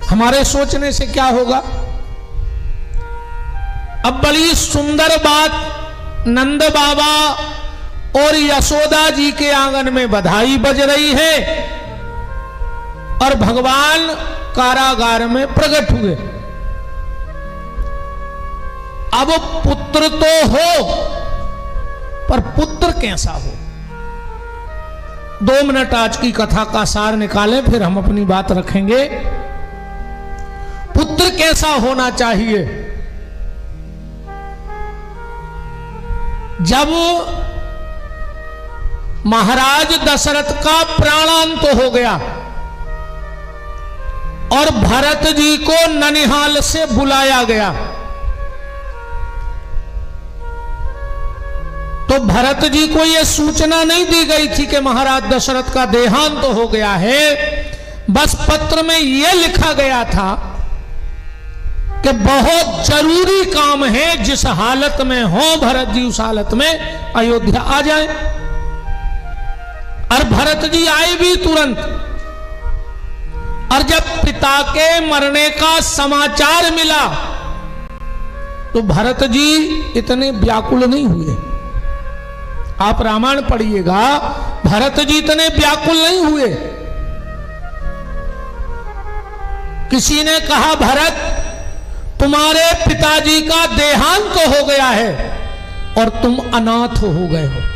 हमारे सोचने से क्या होगा। अब बड़ी सुंदर बात, नंद बाबा और यशोदा जी के आंगन में बधाई बज रही है और भगवान कारागार में प्रकट हुए। अब पुत्र तो हो, पर पुत्र कैसा हो। 2 मिनट आज की कथा का सार निकालें, फिर हम अपनी बात रखेंगे। पुत्र कैसा होना चाहिए। जब महाराज दशरथ का प्राणांत हो गया और भरत जी को ननिहाल से बुलाया गया, तो भरत जी को यह सूचना नहीं दी गई थी कि महाराज दशरथ का देहांत हो गया है। बस पत्र में यह लिखा गया था कि बहुत जरूरी काम है, जिस हालत में हो भरत जी उस हालत में अयोध्या आ जाए। और भरत जी आए भी तुरंत। और जब पिता के मरने का समाचार मिला तो भरत जी इतने व्याकुल नहीं हुए। आप रामायण पढ़िएगा, भरत जी इतने व्याकुल नहीं हुए। किसी ने कहा भरत तुम्हारे पिताजी का देहांत हो गया है और तुम अनाथ हो गए हो।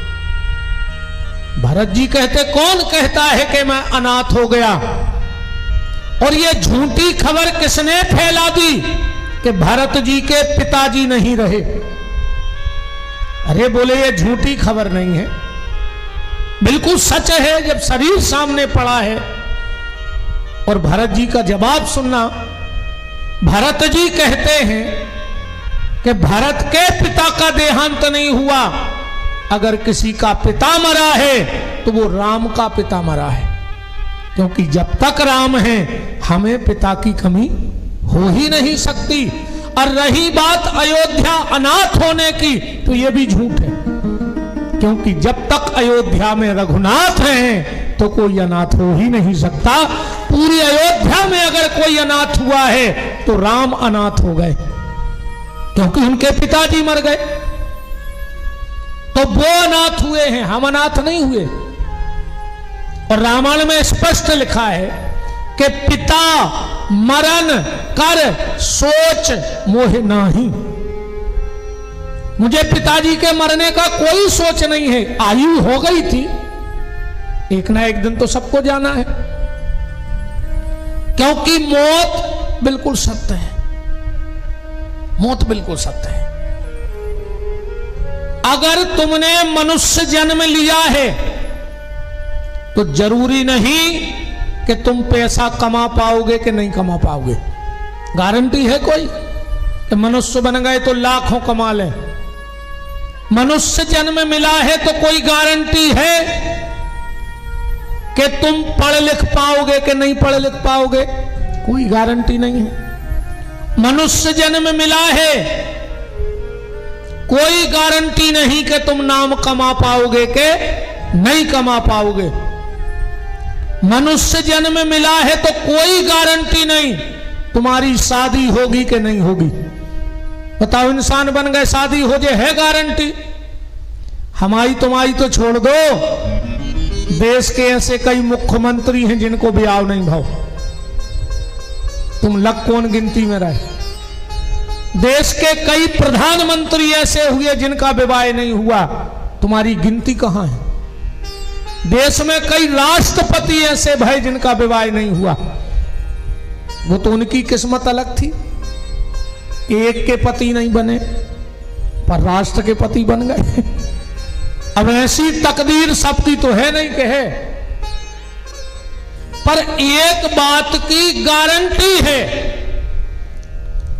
भरत जी कहते कौन कहता है कि मैं अनाथ हो गया। और ये झूठी खबर किसने फैला दी कि भरत जी के पिताजी नहीं रहे। अरे बोले ये झूठी खबर नहीं है, बिल्कुल सच है। जब शरीर सामने पड़ा है और भरत जी का जवाब सुनना, भरत जी कहते हैं कि भरत के पिता का देहांत नहीं हुआ। अगर किसी का पिता मरा है तो वो राम का पिता मरा है, क्योंकि जब तक राम है हमें पिता की कमी हो ही नहीं सकती। और रही बात अयोध्या अनाथ होने की, तो ये भी झूठ है, क्योंकि जब तक अयोध्या में रघुनाथ हैं तो कोई अनाथ हो ही नहीं सकता। पूरी अयोध्या में अगर कोई अनाथ हुआ है तो राम अनाथ हो गए, क्योंकि उनके पिताजी मर गए। तो वो अनाथ हुए हैं, हम अनाथ नहीं हुए। और रामायण में स्पष्ट लिखा है कि पिता मरण कर सोच मोह नाही। मुझे पिताजी के मरने का कोई सोच नहीं है। आयु हो गई थी, एक ना एक दिन तो सबको जाना है, क्योंकि मौत बिल्कुल सत्य है। मौत बिल्कुल सत्य है। अगर तुमने मनुष्य जन्म लिया है तो जरूरी नहीं कि तुम पैसा कमा पाओगे कि नहीं कमा पाओगे। गारंटी है कोई कि मनुष्य बन गए तो लाखों कमा ले। मनुष्य जन्म मिला है तो कोई गारंटी है कि तुम पढ़ लिख पाओगे कि नहीं पढ़ लिख पाओगे? कोई गारंटी नहीं है। मनुष्य जन्म मिला है, कोई गारंटी नहीं कि तुम नाम कमा पाओगे कि नहीं कमा पाओगे। मनुष्य जन्म मिला है तो कोई गारंटी नहीं तुम्हारी शादी होगी कि नहीं होगी। बताओ, इंसान बन गए शादी हो जाए, है गारंटी? हमारी तुम्हारी तो छोड़ दो, देश के ऐसे कई मुख्यमंत्री हैं जिनको ब्याह नहीं भाव। तुम लग कौन गिनती में रहे? देश के कई प्रधानमंत्री ऐसे हुए जिनका विवाह नहीं हुआ, तुम्हारी गिनती कहां है? देश में कई राष्ट्रपति ऐसे भय जिनका विवाह नहीं हुआ, वो तो उनकी किस्मत अलग थी। एक के पति नहीं बने पर राष्ट्र के पति बन गए। अब ऐसी तकदीर सबकी तो है नहीं कि है, पर एक बात की गारंटी है,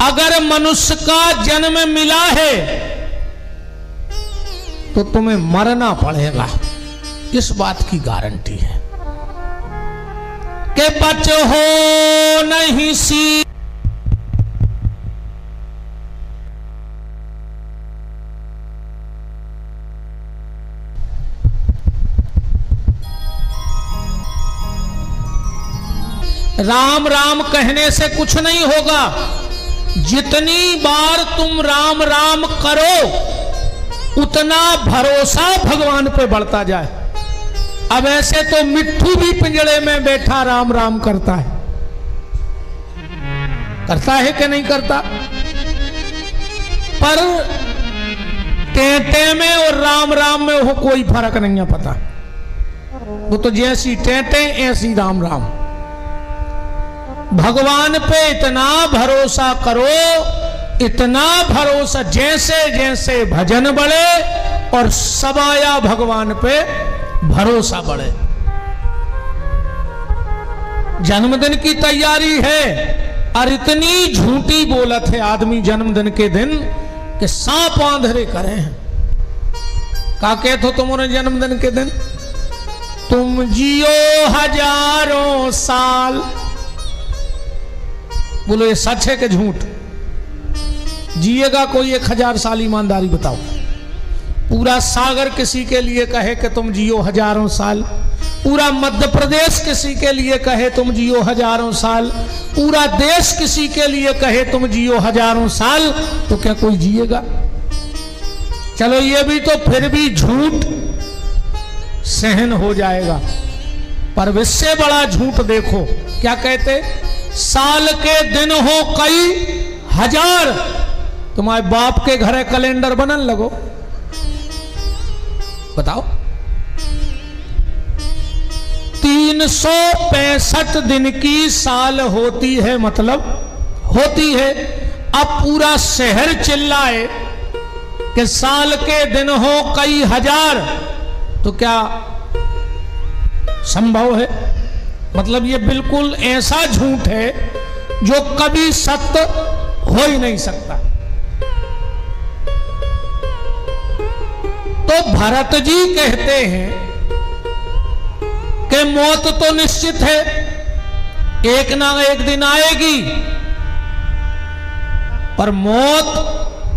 अगर मनुष्य का जन्म मिला है तो तुम्हें मरना पड़ेगा। इस बात की गारंटी है कि बच हो नहीं सी। राम राम कहने से कुछ नहीं होगा। जितनी बार तुम राम राम करो उतना भरोसा भगवान पे बढ़ता जाए। अब ऐसे तो मिट्ठू भी पिंजड़े में बैठा राम राम करता है कि नहीं करता? पर टेंटे में और राम राम में हो कोई फर्क नहीं है पता। वो तो जैसी टेंटे ऐसी राम राम। भगवान पे इतना भरोसा करो, इतना भरोसा, जैसे जैसे भजन बढ़े और समाया भगवान पे भरोसा बढ़े। जन्मदिन की तैयारी है और इतनी झूठी बोलत है आदमी जन्मदिन के दिन कि सांप आंधरे करे हैं। का कहते हो तुम्हारे जन्मदिन के दिन? तुम जियो हजारों साल। बोलो ये सच है कि झूठ? जिएगा कोई 1000 साल? ईमानदारी बताओ। पूरा सागर किसी के लिए कहे कि तुम जियो हजारों साल, पूरा मध्य प्रदेश किसी के लिए कहे तुम जियो हजारों साल, पूरा देश किसी के लिए कहे तुम जियो हजारों साल, तो क्या कोई जिएगा? चलो ये भी तो फिर भी झूठ सहन हो जाएगा। पर इससे बड़ा झूठ देखो, क्या कहते? साल के दिन हो कई हजार। तुम्हारे बाप के घरे कैलेंडर बनन लगो, बताओ। 365 दिन की साल होती है, मतलब होती है। अब पूरा शहर चिल्लाए कि साल के दिन हो कई हजार, तो क्या संभव है? मतलब ये बिल्कुल ऐसा झूठ है जो कभी सत्य हो ही नहीं सकता। तो भरत जी कहते हैं कि मौत तो निश्चित है, एक ना एक दिन आएगी, पर मौत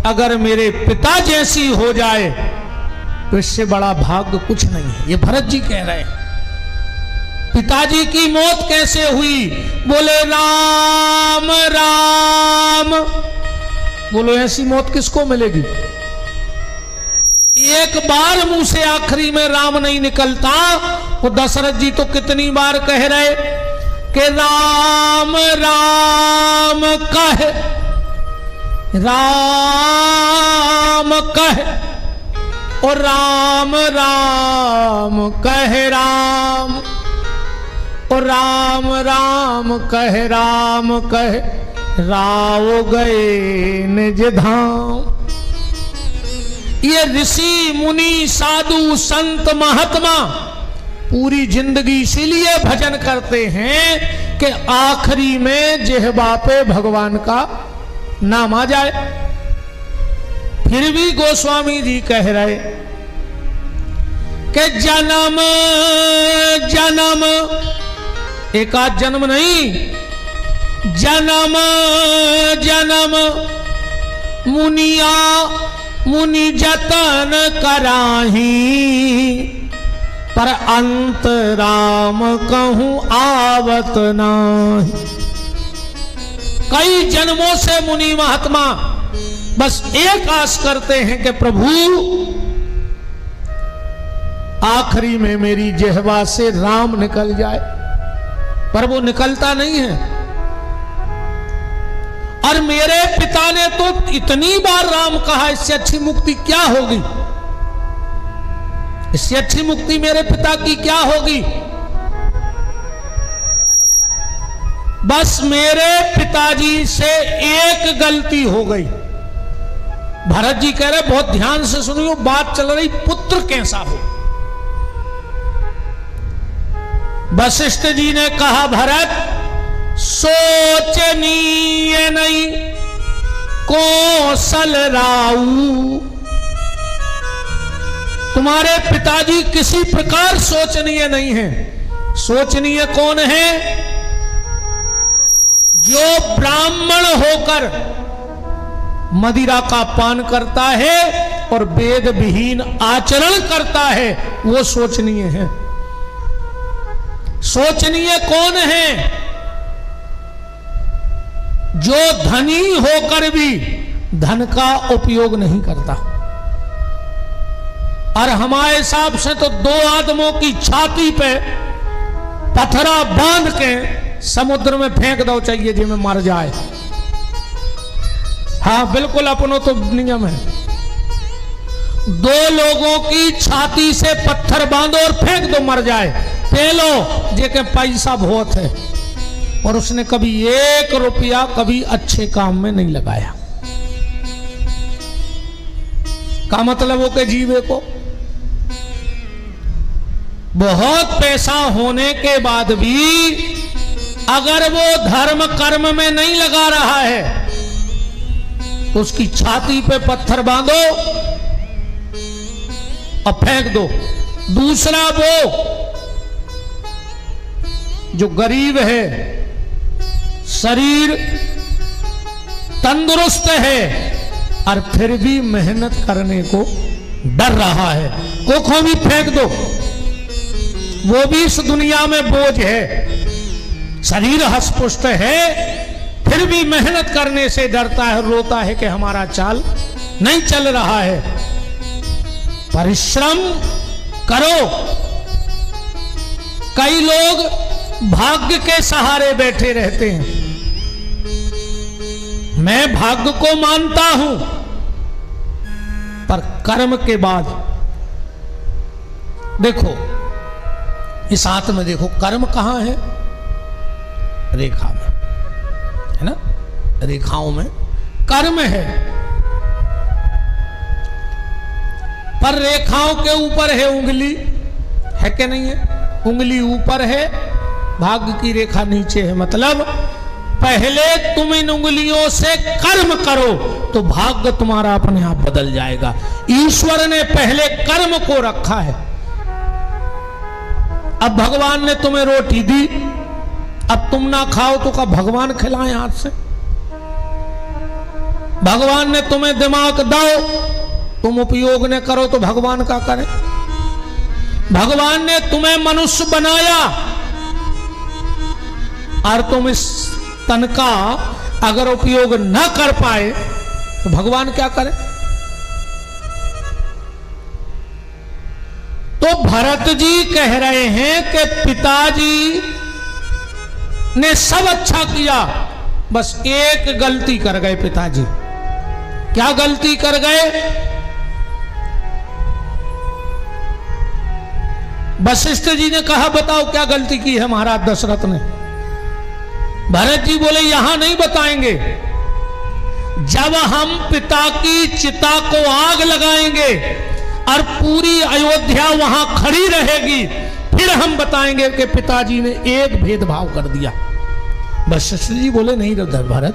अगर मेरे पिता जैसी हो जाए तो इससे बड़ा भाग्य कुछ नहीं है। ये भरत जी कह रहे हैं। पिताजी की मौत कैसे हुई? बोले राम राम। बोलो ऐसी मौत किसको मिलेगी? एक बार मुंह से आखिरी में राम नहीं निकलता। वो दशरथ जी तो कितनी बार कह रहे कि राम राम कह, राम कह, और राम राम कह राम, और राम राम कह राव गए निज धाम। ये ऋषि मुनि साधु संत महात्मा पूरी जिंदगी इसीलिए भजन करते हैं कि आखिरी में जिह्वा पे भगवान का नाम आ जाए। फिर भी गोस्वामी जी कह रहे कि जन्म जन्म, एक आध जन्म नहीं, जन्म जन्म मुनिया मुनि जतन कराही, पर अंत राम कहूं आवत नाही। कई जन्मों से मुनि महात्मा बस एक आस करते हैं कि प्रभु आखिरी में मेरी जिह्वा से राम निकल जाए, पर वो निकलता नहीं है। और मेरे पिता ने तो इतनी बार राम कहा, इससे अच्छी मुक्ति क्या होगी? इससे अच्छी मुक्ति मेरे पिता की क्या होगी? बस मेरे पिताजी से एक गलती हो गई। भरत जी कह रहे बहुत ध्यान से सुनियो, बात चल रही पुत्र कैसा हो। वशिष्ठ जी ने कहा भरत सोचनीय नहीं कौशल राऊ, तुम्हारे पिताजी किसी प्रकार सोचनीय नहीं है। सोचनीय कौन है? जो ब्राह्मण होकर मदिरा का पान करता है और वेद विहीन आचरण करता है, वो सोचनीय है। सोचनीय कौन है? जो धनी होकर भी धन का उपयोग नहीं करता। और हमारे हिसाब से तो दो आदमों की छाती पे पत्थरा बांध के समुद्र में फेंक दो, चाहिए जी में मर जाए। हाँ बिल्कुल, अपनों तो नियम है, दो लोगों की छाती से पत्थर बांधो और फेंक दो, मर जाए, पे लो, जे के पैसा बहुत है। और उसने कभी 1 रुपया कभी अच्छे काम में नहीं लगाया। का मतलब हो के जीवे को बहुत पैसा होने के बाद भी अगर वो धर्म कर्म में नहीं लगा रहा है तो उसकी छाती पे पत्थर बांधो और फेंक दो। दूसरा, वो जो गरीब है, शरीर तंदुरुस्त है और फिर भी मेहनत करने को डर रहा है, को भी फेंक दो। वो भी इस दुनिया में बोझ है, शरीर हष्टपुष्ट है, फिर भी मेहनत करने से डरता है, रोता है कि हमारा चाल नहीं चल रहा है। परिश्रम करो। कई लोग भाग्य के सहारे बैठे रहते हैं। मैं भाग्य को मानता हूं, पर कर्म के बाद देखो, इस हाथ में देखो, कर्म कहां है? रेखा में है ना, रेखाओं में कर्म है, पर रेखाओं के ऊपर है उंगली, है कि नहीं है? उंगली ऊपर है, भाग्य की रेखा नीचे है। मतलब पहले तुम इन उंगलियों से कर्म करो तो भाग्य तुम्हारा अपने आप बदल जाएगा। ईश्वर ने पहले कर्म को रखा है। अब भगवान ने तुम्हें रोटी दी, अब तुम ना खाओ तो का भगवान खिलाए हाथ से? भगवान ने तुम्हें दिमाग दो, तुम उपयोग न करो तो भगवान का करे? भगवान ने तुम्हें मनुष्य बनाया और तुम इस तन का अगर उपयोग न कर पाए तो भगवान क्या करे? तो भरत जी कह रहे हैं कि पिताजी ने सब अच्छा किया, बस एक गलती कर गए पिताजी। क्या गलती कर गए? वशिष्ठ जी ने कहा बताओ क्या गलती की है महाराज दशरथ ने? भरत जी बोले यहां नहीं बताएंगे, जब हम पिता की चिता को आग लगाएंगे और पूरी अयोध्या वहां खड़ी रहेगी, फिर हम बताएंगे कि पिताजी ने एक भेदभाव कर दिया। वशिष्ठ जी बोले नहीं भरत,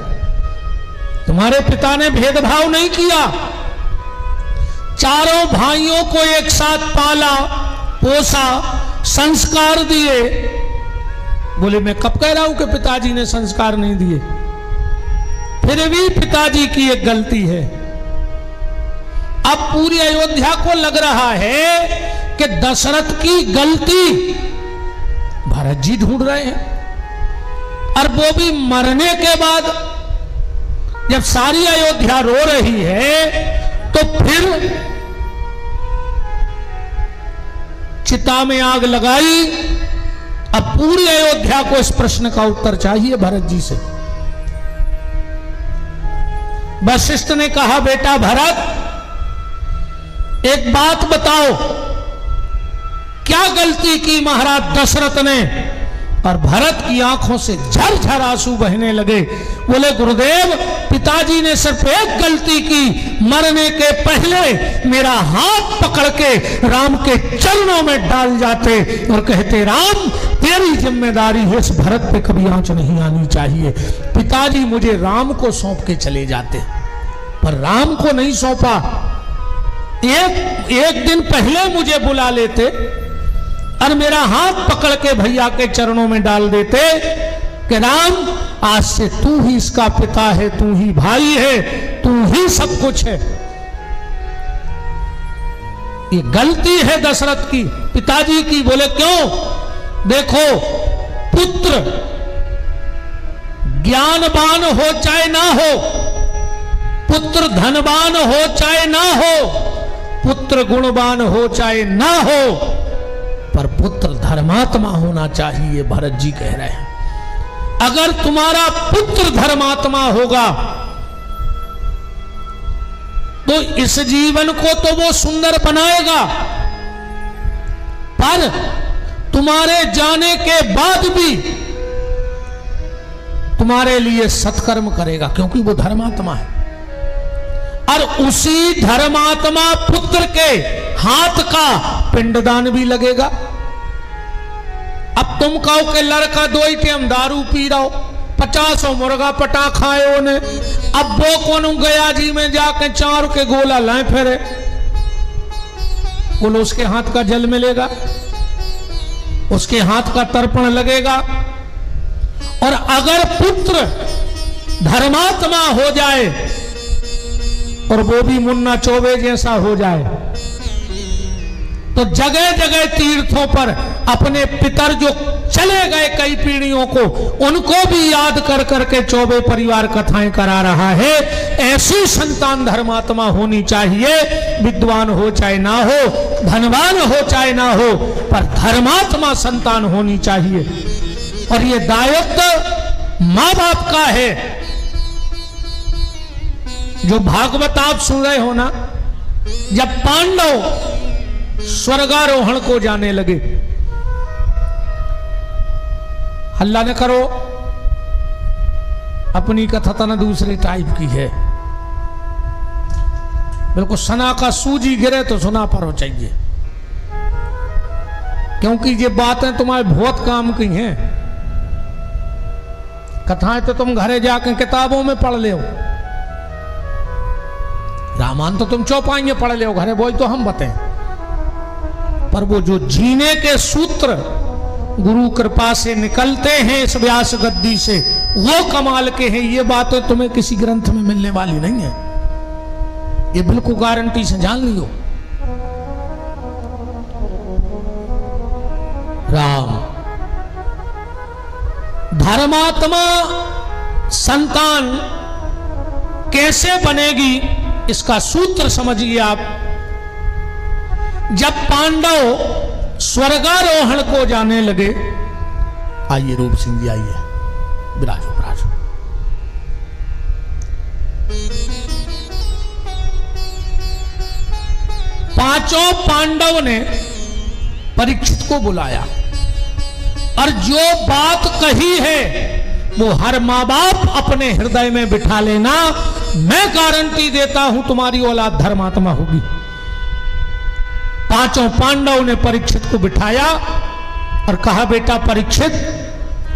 तुम्हारे पिता ने भेदभाव नहीं किया, चारों भाइयों को एक साथ पाला पोसा, संस्कार दिए। बोले मैं कब कह रहा हूं कि पिताजी ने संस्कार नहीं दिए? फिर भी पिताजी की एक गलती है। अब पूरी अयोध्या को लग रहा है कि दशरथ की गलती भरत जी ढूंढ रहे हैं, और वो भी मरने के बाद। जब सारी अयोध्या रो रही है तो फिर चिता में आग लगाई। अब पूरी अयोध्या को इस प्रश्न का उत्तर चाहिए भरत जी से। वशिष्ठ ने कहा बेटा भरत, एक बात बताओ, क्या गलती की महाराज दशरथ ने? और भरत की आंखों से झरझर आंसू बहने लगे। बोले गुरुदेव, पिताजी ने सिर्फ एक गलती की, मरने के पहले मेरा हाथ पकड़ के राम के चरणों में डाल जाते और कहते राम तेरी जिम्मेदारी है, इस भरत पे कभी आंच नहीं आनी चाहिए। पिताजी मुझे राम को सौंप के चले जाते, पर राम को नहीं सौंपा। एक दिन पहले मुझे बुला लेते और मेरा हाथ पकड़ के भैया के चरणों में डाल देते कि राम आज से तू ही इसका पिता है, तू ही भाई है, तू ही सब कुछ है। ये गलती है दशरथ की, पिताजी की। बोले क्यों? देखो, पुत्र ज्ञानवान हो चाहे ना हो, पुत्र धनवान हो चाहे ना हो, पुत्र गुणवान हो चाहे ना हो, पर पुत्र धर्मात्मा होना चाहिए, भरत जी कह रहे हैं। अगर तुम्हारा पुत्र धर्मात्मा होगा तो इस जीवन को तो वो सुंदर बनाएगा, पर तुम्हारे जाने के बाद भी तुम्हारे लिए सत्कर्म करेगा, क्योंकि वो धर्मात्मा है। और उसी धर्मात्मा पुत्र के हाथ का पिंडदान भी लगेगा। अब तुम कहो कि लड़का 2 टाइम दारू पी रहा हो, 50 मुर्गा पटा खाए ने, अब वो कौन गया जी में जाके 4 के गोला लाए फेरे, बोलो उसके हाथ का जल मिलेगा, उसके हाथ का तर्पण लगेगा। और अगर पुत्र धर्मात्मा हो जाए और वो भी मुन्ना चौबे जैसा हो जाए, तो जगह जगह तीर्थों पर अपने पितर जो चले गए कई पीढ़ियों को, उनको भी याद कर करके चौबे परिवार कथाएं करा रहा है। ऐसी संतान धर्मात्मा होनी चाहिए, विद्वान हो चाहे ना हो, धनवान हो चाहे ना हो, पर धर्मात्मा संतान होनी चाहिए। और ये दायित्व मां बाप का है। जो भागवत आप सुन रहे हो ना, जब पांडव स्वर्गारोहण को जाने लगे, हल्ला न करो, अपनी कथा तो न दूसरे टाइप की है, बिल्कुल सना का सूजी गिरे तो सुना पर हो चाहिए, क्योंकि ये बातें तुम्हारे बहुत काम की हैं। कथाएं तो तुम घरे जाकर किताबों में पढ़ ले हो, रामायण तो तुम चौपाई में पढ़ ले हो घरे, वही तो हम बताएं, पर वो जो जीने के सूत्र गुरु कृपा से निकलते हैं इस व्यास गद्दी से, वो कमाल के हैं। ये बातें तुम्हें किसी ग्रंथ में मिलने वाली नहीं है, ये बिल्कुल गारंटी से जान लियो। राम धर्मात्मा संतान कैसे बनेगी, इसका सूत्र समझिए आप। जब पांडव स्वर्गारोहण को जाने लगे, आइए रूप सिंह जी आइए, विराजो विराजो। पांचों पांडव ने परीक्षित को बुलाया और जो बात कही है वो हर मां बाप अपने हृदय में बिठा लेना। मैं गारंटी देता हूं तुम्हारी औलाद धर्मात्मा होगी। पांचों पांडव ने परीक्षित को बिठाया और कहा, बेटा परीक्षित,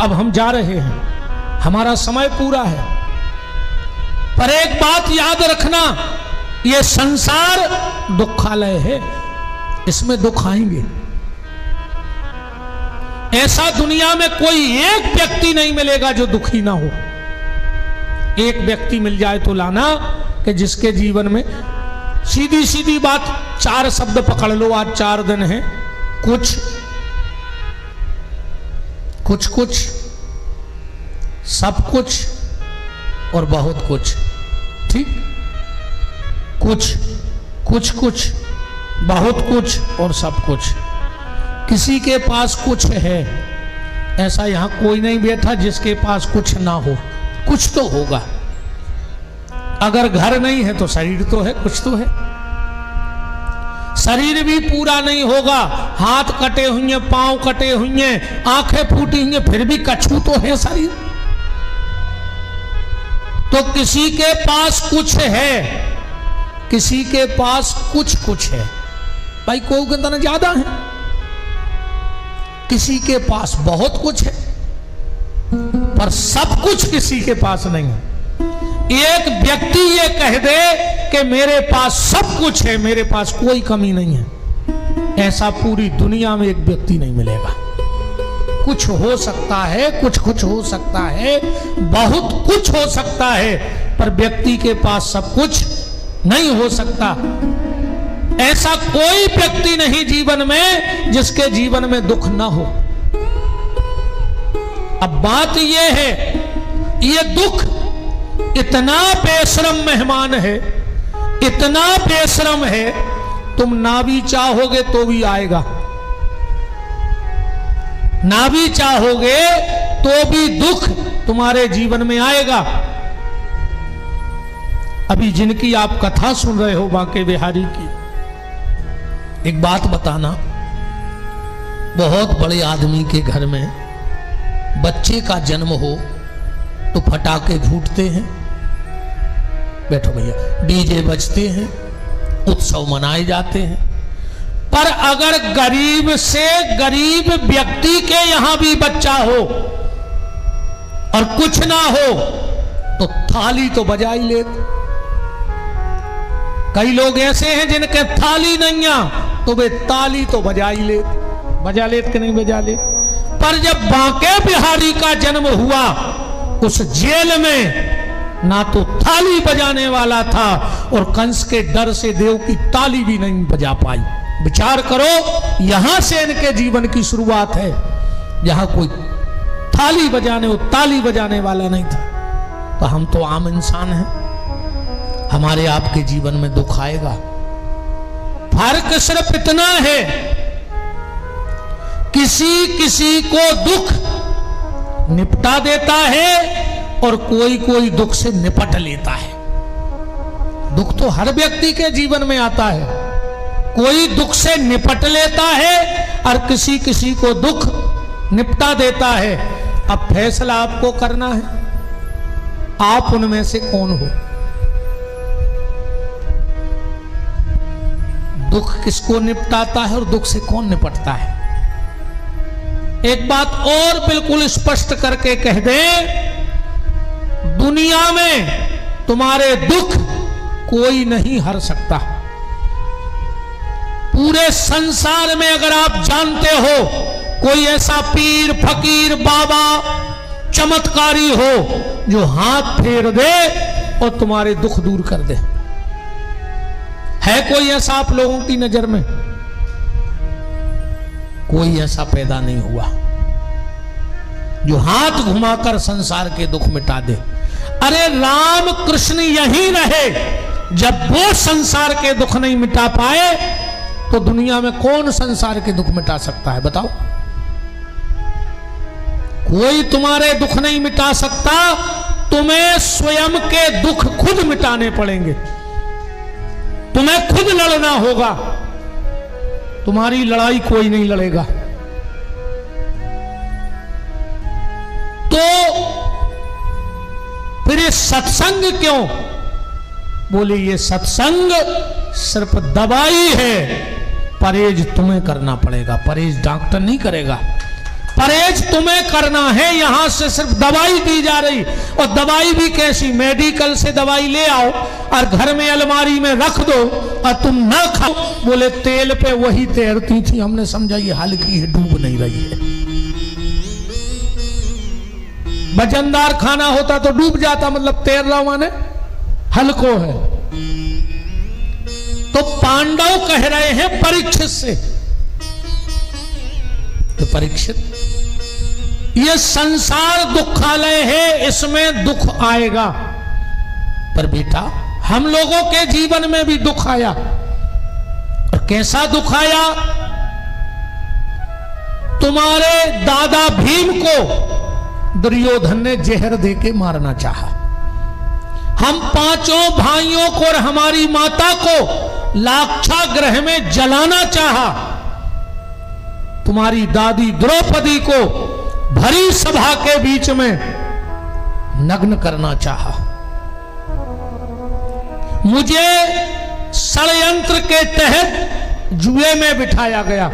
अब हम जा रहे हैं, हमारा समय पूरा है, पर एक बात याद रखना, यह संसार दुखालय है, इसमें दुख आएंगे। ऐसा दुनिया में कोई एक व्यक्ति नहीं मिलेगा जो दुखी ना हो। एक व्यक्ति मिल जाए तो लाना कि जिसके जीवन में सीधी सीधी बात, 4 शब्द पकड़ लो, आज 4 दिन है, कुछ कुछ कुछ, सब कुछ और बहुत कुछ। ठीक, कुछ कुछ कुछ, बहुत कुछ और सब कुछ। किसी के पास कुछ है, ऐसा यहां कोई नहीं बैठा जिसके पास कुछ ना हो, कुछ तो होगा। अगर घर नहीं है तो शरीर तो है, कुछ तो है। शरीर भी पूरा नहीं होगा, हाथ कटे हुए, पांव कटे हुए, आंखें फूटी हुई, फिर भी कछु तो है शरीर। तो किसी के पास कुछ है, किसी के पास कुछ कुछ है। भाई कोई के अंदर ज्यादा है, किसी के पास बहुत कुछ है, पर सब कुछ किसी के पास नहीं है। एक व्यक्ति ये कह दे कि मेरे पास सब कुछ है, मेरे पास कोई कमी नहीं है, ऐसा पूरी दुनिया में एक व्यक्ति नहीं मिलेगा। कुछ हो सकता है, कुछ कुछ हो सकता है, बहुत कुछ हो सकता है, पर व्यक्ति के पास सब कुछ नहीं हो सकता। ऐसा कोई व्यक्ति नहीं जीवन में जिसके जीवन में दुख ना हो। अब बात यह है, ये दुख इतना बेशरम मेहमान है, इतना बेशरम है, तुम ना भी चाहोगे तो भी आएगा, ना भी चाहोगे तो भी दुख तुम्हारे जीवन में आएगा। अभी जिनकी आप कथा सुन रहे हो बांके बिहारी की, एक बात बताना, बहुत बड़े आदमी के घर में बच्चे का जन्म हो तो फटाके फूटते हैं, बैठो भैया, डीजे बजते हैं, उत्सव मनाए जाते हैं। पर अगर गरीब से गरीब व्यक्ति के यहां भी बच्चा हो और कुछ ना हो तो थाली तो बजा ही लेते। कई लोग ऐसे हैं जिनके थाली नहीं आ तो वे ताली तो बजा ही लेते, बजा लेते कि नहीं बजा ले। पर जब बांके बिहारी का जन्म हुआ, उस जेल में ना तो थाली बजाने वाला था और कंस के डर से देव की ताली भी नहीं बजा पाई। विचार करो, यहां से इनके जीवन की शुरुआत है, जहां कोई थाली बजाने और ताली बजाने वाला नहीं था। तो हम तो आम इंसान हैं, हमारे आपके जीवन में दुख आएगा। फर्क सिर्फ इतना है, किसी किसी को दुख निपटा देता है और कोई कोई दुख से निपट लेता है। दुख तो हर व्यक्ति के जीवन में आता है, कोई दुख से निपट लेता है और किसी किसी को दुख निपटा देता है। अब फैसला आपको करना है, आप उनमें से कौन हो। दुख किसको निपटाता है और दुख से कौन निपटता है। एक बात और बिल्कुल स्पष्ट करके कह दे, दुनिया में तुम्हारे दुख कोई नहीं हर सकता। पूरे संसार में अगर आप जानते हो कोई ऐसा पीर फकीर बाबा चमत्कारी हो जो हाथ फेर दे और तुम्हारे दुख दूर कर दे, है कोई ऐसा आप लोगों की नजर में? कोई ऐसा पैदा नहीं हुआ जो हाथ घुमाकर संसार के दुख मिटा दे। अरे राम कृष्ण यहीं रहे, जब वो संसार के दुख नहीं मिटा पाए तो दुनिया में कौन संसार के दुख मिटा सकता है, बताओ। कोई तुम्हारे दुख नहीं मिटा सकता, तुम्हें स्वयं के दुख खुद मिटाने पड़ेंगे, तुम्हें खुद लड़ना होगा, तुम्हारी लड़ाई कोई नहीं लड़ेगा। तो फिर ये सत्संग क्यों? बोले ये सत्संग सिर्फ दवाई है, परहेज तुम्हें करना पड़ेगा, परहेज डॉक्टर नहीं करेगा, परहेज तुम्हें करना है। यहां से सिर्फ दवाई दी जा रही, और दवाई भी कैसी, मेडिकल से दवाई ले आओ और घर में अलमारी में रख दो और तुम ना खाओ। बोले तेल पे वही तैरती थी, हमने समझा ये हल्की है, डूब नहीं रही है। वजनदार खाना होता तो डूब जाता, मतलब तैर रहा माने हल्को है। तो पांडव कह रहे हैं परीक्षित से, तो परीक्षित ये संसार दुखालय है, इसमें दुख आएगा। पर बेटा हम लोगों के जीवन में भी दुख आया, और कैसा दुख आया? तुम्हारे दादा भीम को दुर्योधन ने जहर देके मारना चाहा, हम पांचों भाइयों को और हमारी माता को लाक्षागृह में जलाना चाहा, तुम्हारी दादी द्रौपदी को भरी सभा के बीच में नग्न करना चाहा, मुझे षड्यंत्र के तहत जुए में बिठाया गया।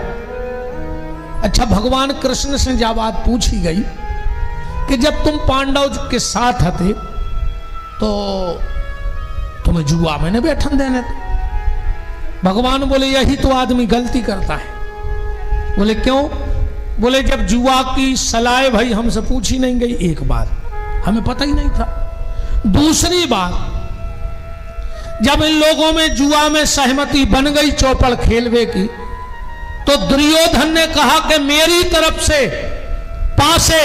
अच्छा, भगवान कृष्ण से जब बात पूछी गई कि जब तुम पांडव के साथ थे तो तुम्हें जुआ में नहीं बैठन देने थे। भगवान बोले यही तो आदमी गलती करता है। बोले क्यों? बोले जब जुआ की सलाह भाई हमसे पूछी नहीं गई, एक बार हमें पता ही नहीं था, दूसरी बार जब इन लोगों में जुआ में सहमति बन गई चौपड़ खेलवे की, तो दुर्योधन ने कहा कि मेरी तरफ से पासे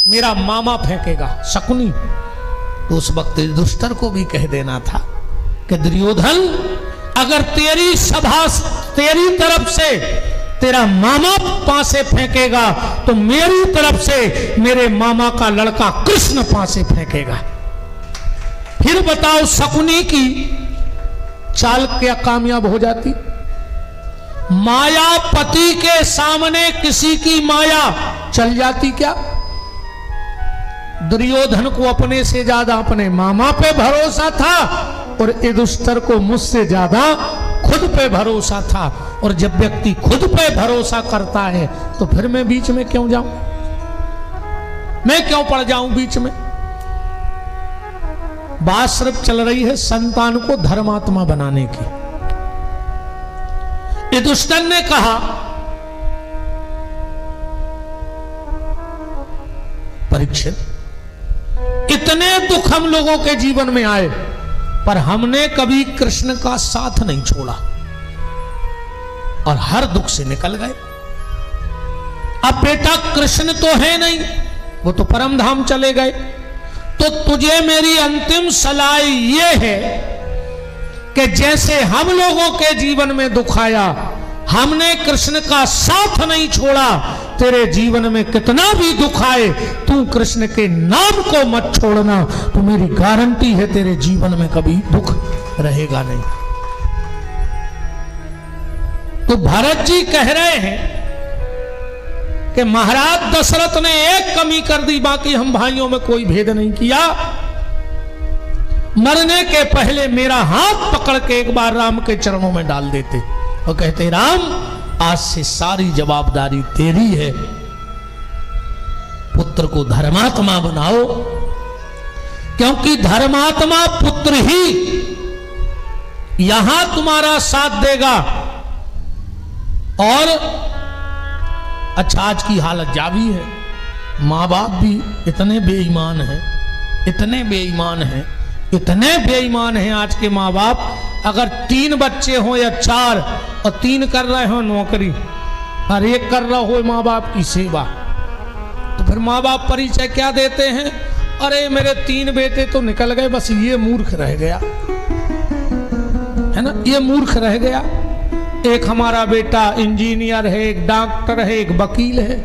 मेरा मामा फेंकेगा, शकुनी। तो उस वक्त युधिष्ठिर को भी कह देना था कि दुर्योधन, अगर तेरी सभा तेरी तरफ से तेरा मामा पासे फेंकेगा तो मेरी तरफ से मेरे मामा का लड़का कृष्ण पासे फेंकेगा। फिर बताओ शकुनी की चाल क्या कामयाब हो जाती? मायापति के सामने किसी की माया चल जाती क्या? दुर्योधन को अपने से ज्यादा अपने मामा पे भरोसा था और युधिष्ठिर को मुझसे ज्यादा खुद पे भरोसा था। और जब व्यक्ति खुद पे भरोसा करता है तो फिर मैं बीच में क्यों जाऊं? मैं क्यों पड़ जाऊं बीच में? बात सिर्फ चल रही है संतान को धर्मात्मा बनाने की। युधिष्ठिर ने कहा, परीक्षित, इतने दुख हम लोगों के जीवन में आए पर हमने कभी कृष्ण का साथ नहीं छोड़ा और हर दुख से निकल गए। अब बेटा कृष्ण तो है नहीं, वो तो परम धाम चले गए। तो तुझे मेरी अंतिम सलाह ये है कि जैसे हम लोगों के जीवन में दुख आया, हमने कृष्ण का साथ नहीं छोड़ा, तेरे जीवन में कितना भी दुख आए तू कृष्ण के नाम को मत छोड़ना, तो मेरी गारंटी है तेरे जीवन में कभी दुख रहेगा नहीं। तो भरत जी कह रहे हैं कि महाराज दशरथ ने एक कमी कर दी, बाकी हम भाइयों में कोई भेद नहीं किया। मरने के पहले मेरा हाथ पकड़ के एक बार राम के चरणों में डाल देते और कहते, राम आज से सारी जवाबदारी तेरी है, पुत्र को धर्मात्मा बनाओ, क्योंकि धर्मात्मा पुत्र ही यहां तुम्हारा साथ देगा। और अच्छा, आज की हालत जावी है, माँ बाप भी इतने बेईमान हैं, इतने बेईमान हैं, इतने बेईमान हैं आज के माँ बाप। अगर 3 बच्चे हो या 4 और 3 कर रहे हो नौकरी और 1 कर रहा हो माँ बाप की सेवा, तो फिर माँ बाप परिचय क्या देते हैं? अरे मेरे 3 बेटे तो निकल गए, बस ये मूर्ख रह गया, है ना, ये मूर्ख रह गया। एक हमारा बेटा इंजीनियर है, एक डॉक्टर है, एक वकील है,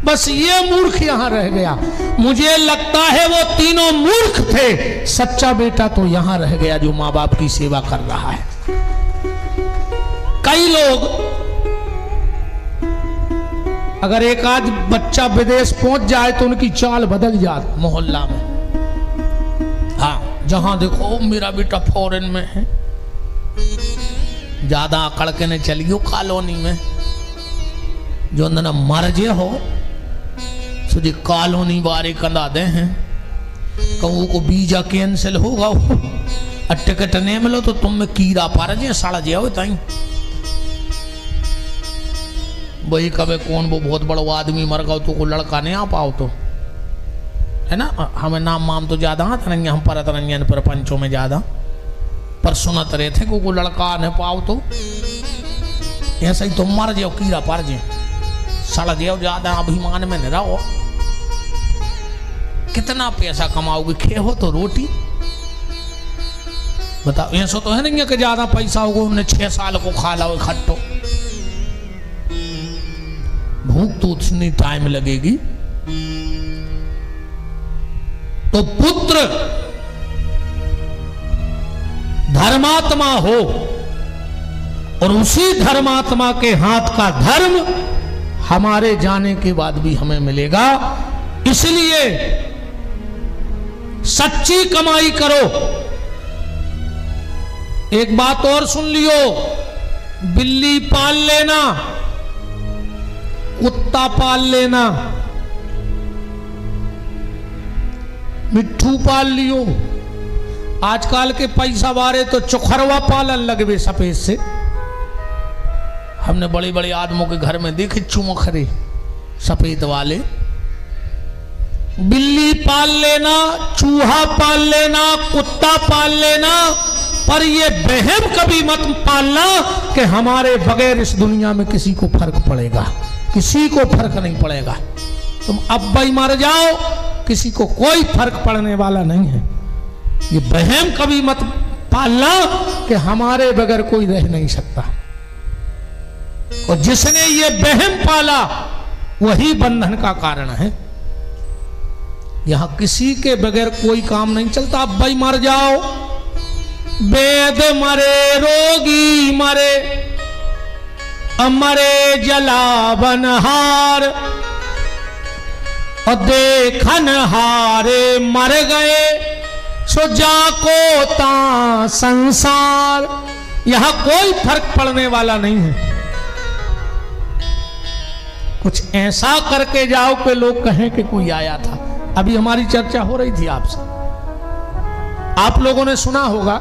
बस ये मूर्ख यहां रह गया। मुझे लगता है वो तीनों मूर्ख थे, सच्चा बेटा तो यहां रह गया जो माँ बाप की सेवा कर रहा है। कई लोग, अगर एक आज बच्चा विदेश पहुंच जाए तो उनकी चाल बदल जाती मोहल्ला में। हाँ, जहां देखो मेरा बेटा फॉरेन में है, ज्यादा अकड़ के ने चलियो कॉलोनी में, जो ना मर जे हो सुझे कॉलोनी बारे कंदा दे हैं, कहूँ को वीजा कैंसिल होगा और टिकट नहीं मिलो तो तुम में कीड़ा पार जे साड़ा जे हो ताई। वही कभी कौन वो बहुत बड़ा आदमी मर गया तो को लड़का नहीं आ पाओ तो, है ना, हमें नाम माम तो ज्यादा हाथ नहीं, हम परत रंजन पर पंचों में ज्यादा पर सुनत रहे थे को लड़का न पाओ तो ऐसा ही तुम मर जाओ, कीड़ा पार जे सड़ जाओ, ज्यादा अभिमान में न रहो। कितना पैसा कमाओगे, खे हो तो रोटी बताओ। ऐसा तो है नहीं कि ज्यादा पैसा होगा उन्हें 6 साल को खा लाओ खट्टो, भूख तो उतनी टाइम लगेगी। तो पुत्र धर्मात्मा हो और उसी धर्मात्मा के हाथ का धर्म हमारे जाने के बाद भी हमें मिलेगा। इसलिए सच्ची कमाई करो। एक बात और सुन लियो, बिल्ली पाल लेना, कुत्ता पाल लेना, मिट्ठू पाल लियो। आजकल के पैसा वाले तो चोखरवा पालन लगवे सफेद से। हमने बड़े बड़े आदमियों के घर में देखे चुमखरे सफेद वाले। बिल्ली पाल लेना, चूहा पाल लेना, कुत्ता पाल लेना, पर ये बहम कभी मत पालना कि हमारे बगैर इस दुनिया में किसी को फर्क पड़ेगा। किसी को फर्क नहीं पड़ेगा। तुम अब भाई मर जाओ, किसी को कोई फर्क पड़ने वाला नहीं है। ये वहम कभी मत पालना कि हमारे बगैर कोई रह नहीं सकता। और जिसने ये वहम पाला वही बंधन का कारण है। यहां किसी के बगैर कोई काम नहीं चलता। अब भाई मर जाओ, वेद मरे, रोगी मरे, अमरे जलावनहार, और देखन हारे मर गए, सो जाको ता संसार। यहां कोई फर्क पड़ने वाला नहीं है। कुछ ऐसा करके जाओ कि लोग कहें कि कोई आया था। अभी हमारी चर्चा हो रही थी आपसे, आप लोगों ने सुना होगा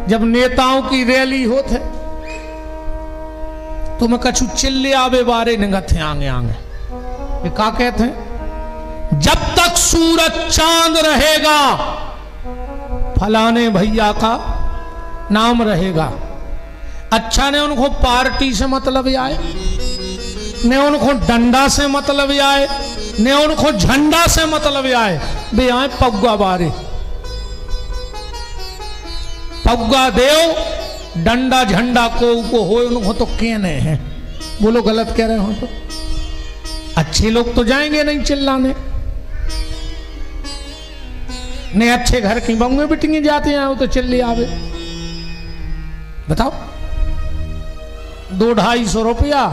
जब नेताओं की रैली होते तो मैं कछु चिल्ले आवे बारे निगथे आगे आगे। ये क्या कहते हैं? जब तक सूरज चांद रहेगा फलाने भैया का नाम रहेगा। अच्छा, ने उनको पार्टी से मतलब आए, ने उनको डंडा से मतलब आए, ने उनको झंडा से मतलब आए, बे आए पग्गा बारे। पग्गा देव डंडा झंडा को हो, उनको तो कहने हैं। बोलो गलत कह रहे हो तो? अच्छे लोग तो जाएंगे नहीं चिल्लाने। ने अच्छे घर की बंगे बिटिंगे जाते हैं, वो तो चिल्ले आवे। बताओ, 200-250 रुपया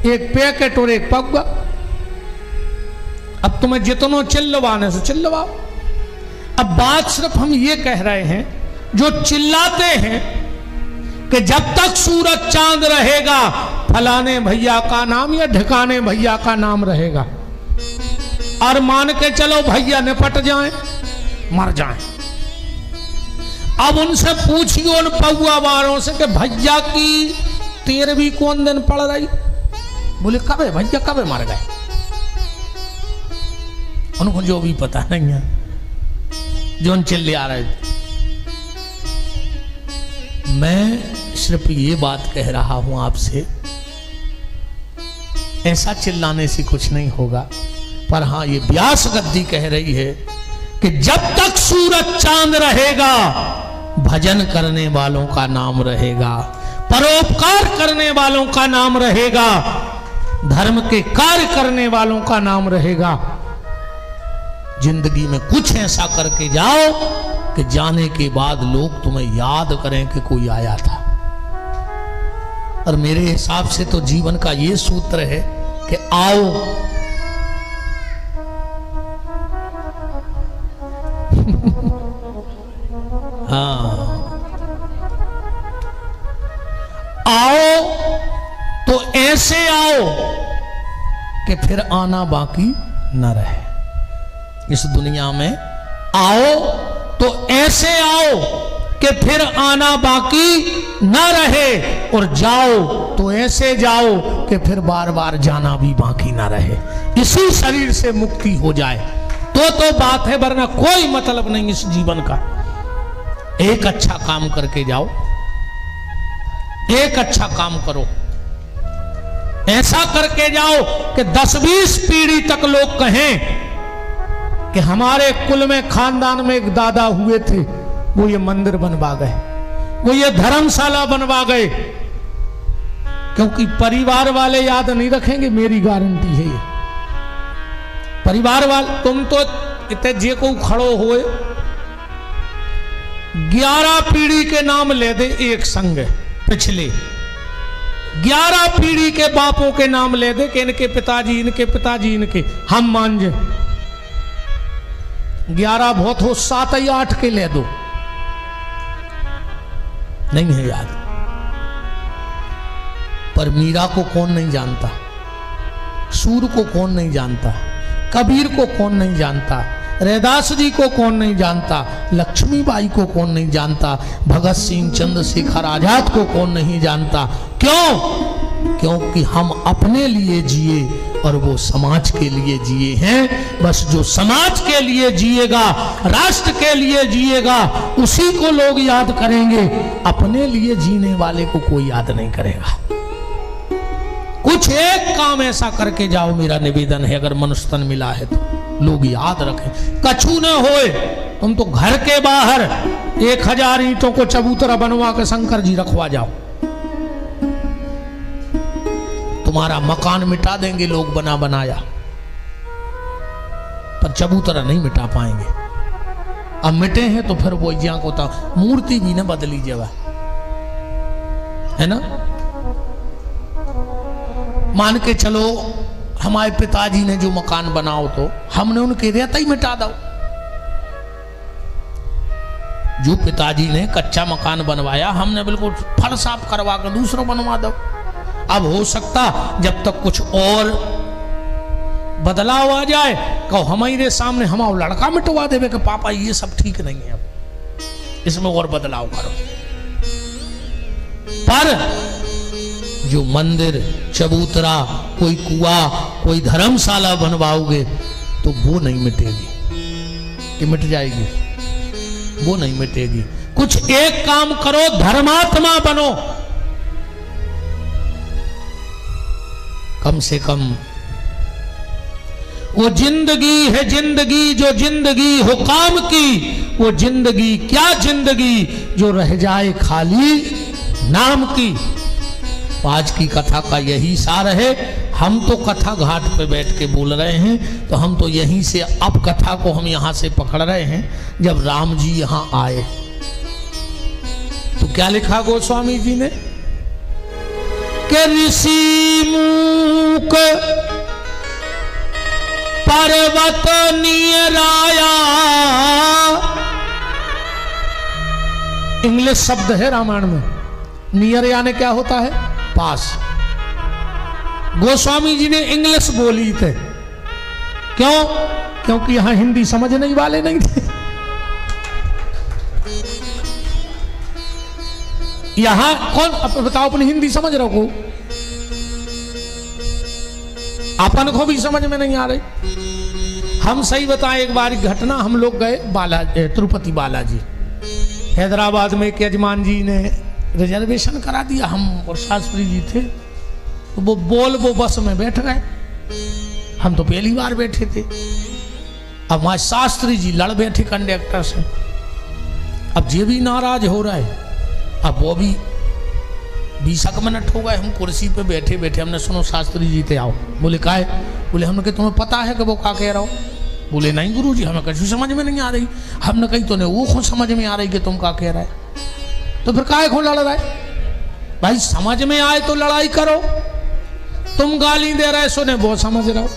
एक पैकेट और एक पग्गा। अब तुम्हें जितनो चिल्लवाने से चिल्लवाओ। अब बात सिर्फ हम ये कह रहे हैं, जो चिल्लाते हैं कि जब तक सूरज चांद रहेगा फलाने भैया का नाम या ढिकाने भैया का नाम रहेगा, और मान के चलो भैया निपट जाएं, मर जाएं। अब उनसे पूछिए उन पौआ वालों से कि भैया की 13वीं कौन दिन पड़ रही? बोले कब है भैया, कब है मर गए? उनको जो भी पता नहीं है, जो उन चिल्ले आ रहे थे। मैं सिर्फ ये बात कह रहा हूं आपसे, ऐसा चिल्लाने से कुछ नहीं होगा। पर हां, ये व्यास गद्दी कह रही है कि जब तक सूरज चांद रहेगा भजन करने वालों का नाम रहेगा, परोपकार करने वालों का नाम रहेगा, धर्म के कार्य करने वालों का नाम रहेगा। जिंदगी में कुछ ऐसा करके जाओ कि जाने के बाद लोग तुम्हें याद करें कि कोई आया था। और मेरे हिसाब से तो जीवन का ये सूत्र है कि आओ, हाँ, आओ तो ऐसे आओ कि फिर आना बाकी न रहे। इस दुनिया में आओ तो ऐसे आओ कि फिर आना बाकी न रहे, और जाओ तो ऐसे जाओ कि फिर बार बार जाना भी बाकी न रहे। इसी शरीर से मुक्ति हो जाए तो बात है, वरना कोई मतलब नहीं इस जीवन का। एक अच्छा काम करके जाओ, एक अच्छा काम करो, ऐसा करके जाओ कि 10-20 पीढ़ी तक लोग कहें कि हमारे कुल में, खानदान में एक दादा हुए थे, वो ये मंदिर बनवा गए, वो ये धर्मशाला बनवा गए। क्योंकि परिवार वाले याद नहीं रखेंगे, मेरी गारंटी है ये। परिवार वाले, तुम तो इतने जे को खड़ो हुए 11 पीढ़ी के नाम ले दे एक संग, पिछले 11 पीढ़ी के बापों के नाम ले दे कि इनके पिताजी, इनके पिताजी, इनके, हम मान जाए 11 बहुत हो, 7 या 8 के ले दो, नहीं है याद। पर मीरा को कौन नहीं जानता, सूर को कौन नहीं जानता, कबीर को कौन नहीं जानता, रैदास जी को कौन नहीं जानता, लक्ष्मीबाई को कौन नहीं जानता, भगत सिंह, चंद्रशेखर आजाद को कौन नहीं जानता। क्यों? क्योंकि हम अपने लिए जिए और वो समाज के लिए जिए हैं। बस जो समाज के लिए जिएगा, राष्ट्र के लिए जिएगा, उसी को लोग याद करेंगे। अपने लिए जीने वाले को कोई याद नहीं करेगा। कुछ एक काम ऐसा करके जाओ, मेरा निवेदन है, अगर मनुष्य तन मिला है तो लोग याद रखें। कछु न होए, तुम तो घर के बाहर 1000 ईंटों को चबूतरा बनवा के शंकर जी रखवा जाओ, तुम्हारा मकान मिटा देंगे लोग बना बनाया, पर चबूतरा नहीं मिटा पाएंगे। अब मिटे हैं तो फिर वो ज्यां को था, मूर्ति भी न बदली जावा, है ना। मान के चलो हमारे पिताजी ने जो मकान बनाओ तो हमने उनके रहता ही मिटा दो। जो पिताजी ने कच्चा मकान बनवाया हमने बिल्कुल फल साफ करवा कर दूसरों बनवा दो। अब हो सकता जब तक कुछ और बदलाव आ जाए, कहो हमारे सामने हमारा लड़का मिटवा देवे कि पापा ये सब ठीक नहीं है, अब इसमें और बदलाव करो। पर जो मंदिर, चबूतरा, कोई कुआं, कोई धर्मशाला बनवाओगे तो वो नहीं मिटेगी, कि मिट जाएगी, वो नहीं मिटेगी। कुछ एक काम करो, धर्मात्मा बनो, कम से कम वो जिंदगी है जिंदगी जो जिंदगी हो काम की, वो जिंदगी क्या जिंदगी जो रह जाए खाली नाम की। आज की कथा का यही सार है। हम तो कथा घाट पे बैठ के बोल रहे हैं, तो हम तो यहीं से अब कथा को हम यहां से पकड़ रहे हैं। जब राम जी यहां आए तो क्या लिखा गोस्वामी जी ने कि ऋषि मूक पर्वत नियराया। इंग्लिश शब्द है रामायण में, नियर यानी क्या होता है, पास। गोस्वामी जी ने इंग्लिश बोली थे, क्यों? क्योंकि यहां हिंदी समझने वाले नहीं थे। यहां कौन बताओ, अपनी हिंदी समझ रखो, अपन को भी समझ में नहीं आ रही। हम सही बताएं, एक बार घटना, हम लोग गए तिरुपति बालाजी, हैदराबाद में एक यजमान जी ने रिजर्वेशन करा दिया, हम और शास्त्री जी थे, तो वो बस में बैठ गए। हम तो पहली बार बैठे थे। अब वहां शास्त्री जी लड़ बैठे कंडक्टर से। अब ये भी नाराज हो रहा है। अब वो भी 20 मिनट हो गए, हम कुर्सी पे बैठे बैठे हमने सुनो शास्त्री जी थे आओ। बोले का है? बोले हमने कहा तुम्हें पता है कि वो क्या कह रहा हो? बोले नहीं गुरु जी, हमें कहीं समझ में नहीं आ रही। हमने कही तो नहीं, वो खुद समझ में आ रही कि तुम क्या कह रहा है, तो फिर काहे को लड़ रहा है? भाई समझ में आए तो लड़ाई करो। तुम गाली दे रहे सुने वो समझ रहा हो,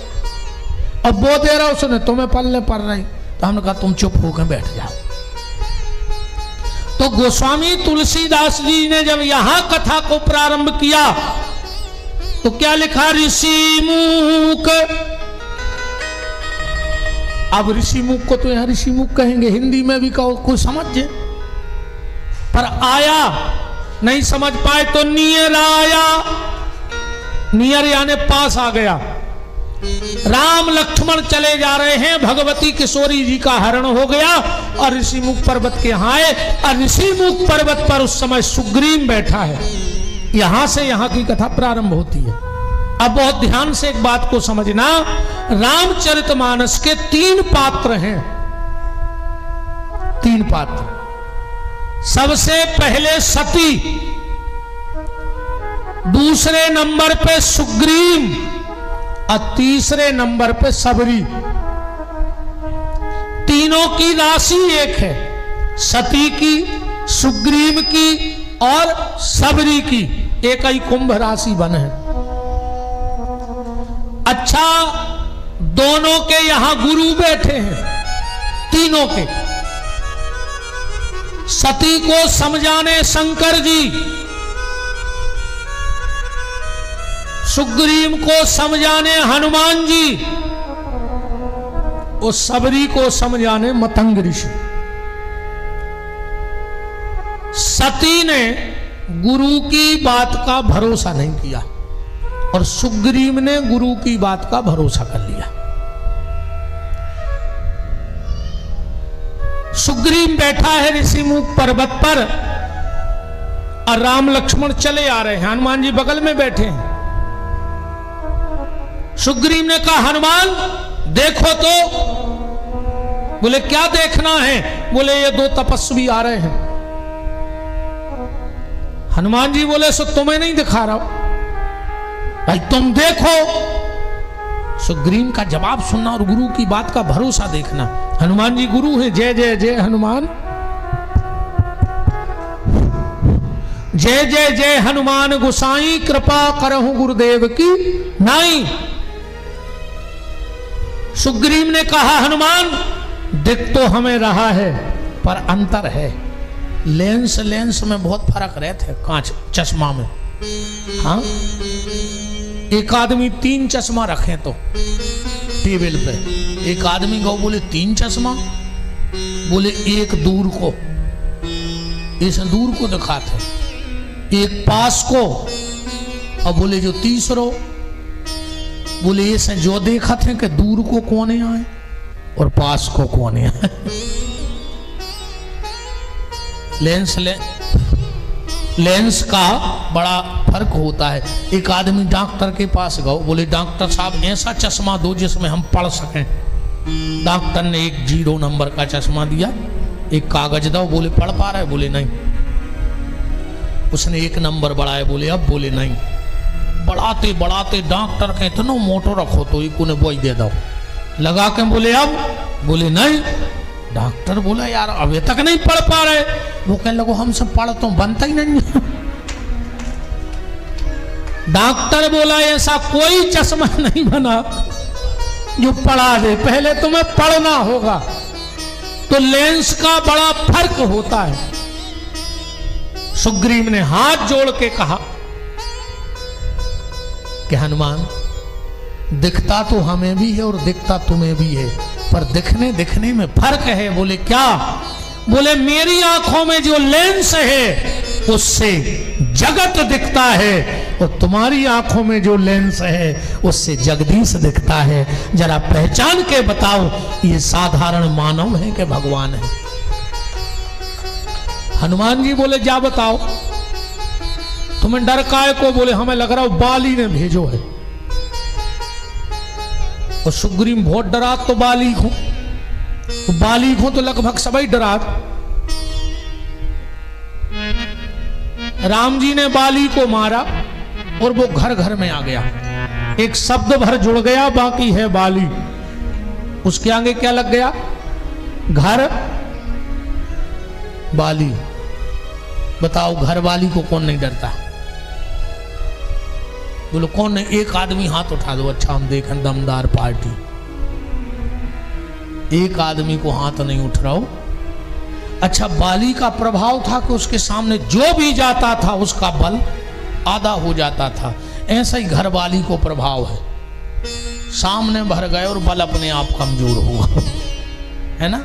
अब वो दे रहा हो सुने तुम्हें पल्ले पड़ रही। तो हमने कहा तुम चुप होकर बैठ जाओ। तो गोस्वामी तुलसीदास जी ने जब यहां कथा को प्रारंभ किया तो क्या लिखा? ऋषि मूक। अब ऋषि मुख को तो यहां ऋषि मुख कहेंगे, हिंदी में भी कहो कोई समझे, पर आया नहीं समझ पाए तो नियर आया। नियर यानी पास आ गया। राम लक्ष्मण चले जा रहे हैं, भगवती किशोरी जी का हरण हो गया और ऋषिमुख पर्वत के यहाँ आए और ऋषिमुख पर्वत पर उस समय सुग्रीव बैठा है। यहां से यहां की कथा प्रारंभ होती है। अब बहुत ध्यान से एक बात को समझना, रामचरितमानस के 3 पात्र हैं। 3 पात्र। सबसे पहले सती, दूसरे नंबर पे सुग्रीव और तीसरे नंबर पे सबरी। तीनों की राशि एक है, सती की, सुग्रीव की और सबरी की एक ही कुंभ राशि बन है। अच्छा, दोनों के यहां गुरु बैठे हैं, तीनों के। सती को समझाने शंकर जी, सुग्रीव को समझाने हनुमान जी, और सबरी को समझाने मतंग ऋषि। सती ने गुरु की बात का भरोसा नहीं किया और सुग्रीव ने गुरु की बात का भरोसा कर लिया। सुग्रीव बैठा है ऋषिमुख पर्वत पर और राम लक्ष्मण चले आ रहे हैं, हनुमान जी बगल में बैठे हैं। सुग्रीव ने कहा हनुमान देखो तो। बोले क्या देखना है? बोले ये दो तपस्वी आ रहे हैं। हनुमान जी बोले सो तुम्हें नहीं दिखा रहा हूं भाई, तुम देखो। सुग्रीव का जवाब सुनना और गुरु की बात का भरोसा देखना। हनुमान जी गुरु हैं। जय जय जय हनुमान, जय जय जय हनुमान गोसाई, कृपा करहु गुरुदेव की नाई। सुग्रीव ने कहा हनुमान दिख तो हमें रहा है पर अंतर है। लेंस में बहुत फर्क रहते, कांच चश्मा में। हाँ, एक आदमी 3 चश्मा रखे तो टेबल पे, एक आदमी को बोले 3 चश्मा, बोले एक दूर को, इस दूर को दिखाते, एक पास को, और बोले जो तीसरो, बोले ये जो देखा थे कि दूर को कोने आए और पास को कोने आए। लेंस का बड़ा फर्क होता है। एक आदमी डॉक्टर के पास गया, बोले डॉक्टर साहब ऐसा चश्मा दो जिसमें हम पढ़ सकें। डॉक्टर ने एक 0 नंबर का चश्मा दिया, एक कागज दो, बोले पढ़ पा रहा है? बोले नहीं। उसने 1 नंबर बढ़ाया, बोले अब? बोले नहीं। बढ़ाते बढ़ाते डॉक्टर के इतना मोटो रखो तो एक उन्हें बोई दे दो, लगा के बोले अब? बोले नहीं। डॉक्टर बोला यार अभी तक नहीं पढ़ पा रहे। वो कहने लगो हमसे पढ़ तो बनता ही नहीं। डॉक्टर बोला ऐसा कोई चश्मा नहीं बना जो पढ़ा दे, पहले तुम्हें पढ़ना होगा। तो लेंस का बड़ा फर्क होता है। सुग्रीव ने हाथ जोड़ के कहा कि हनुमान दिखता तो हमें भी है और दिखता तुम्हें भी है, पर दिखने में फर्क है। बोले क्या? बोले मेरी आंखों में जो लेंस है उससे जगत दिखता है, और तुम्हारी आंखों में जो लेंस है उससे जगदीश दिखता है। जरा पहचान के बताओ ये साधारण मानव है कि भगवान है? हनुमान जी बोले जा बताओ। तुम्हें डर काहे को? बोले हमें लग रहा है बाली ने भेजो है। और सुग्रीव बहुत डरा तो बाली को तो लगभग सभी डरा। राम जी ने बाली को मारा और वो घर घर में आ गया, एक शब्द भर जुड़ गया, बाकी है बाली। उसके आगे क्या लग गया? घर बाली। बताओ घर वाली को कौन नहीं डरता? बोलो कौन नहीं? एक आदमी हाथ उठा दो। अच्छा हम देखें दमदार पार्टी। एक आदमी को हाथ नहीं उठ रहा हो। अच्छा बाली का प्रभाव था कि उसके सामने जो भी जाता था उसका बल आधा हो जाता था। ऐसा ही घर वाली को प्रभाव है, सामने भर गए और बल अपने आप कमजोर हुआ। है ना?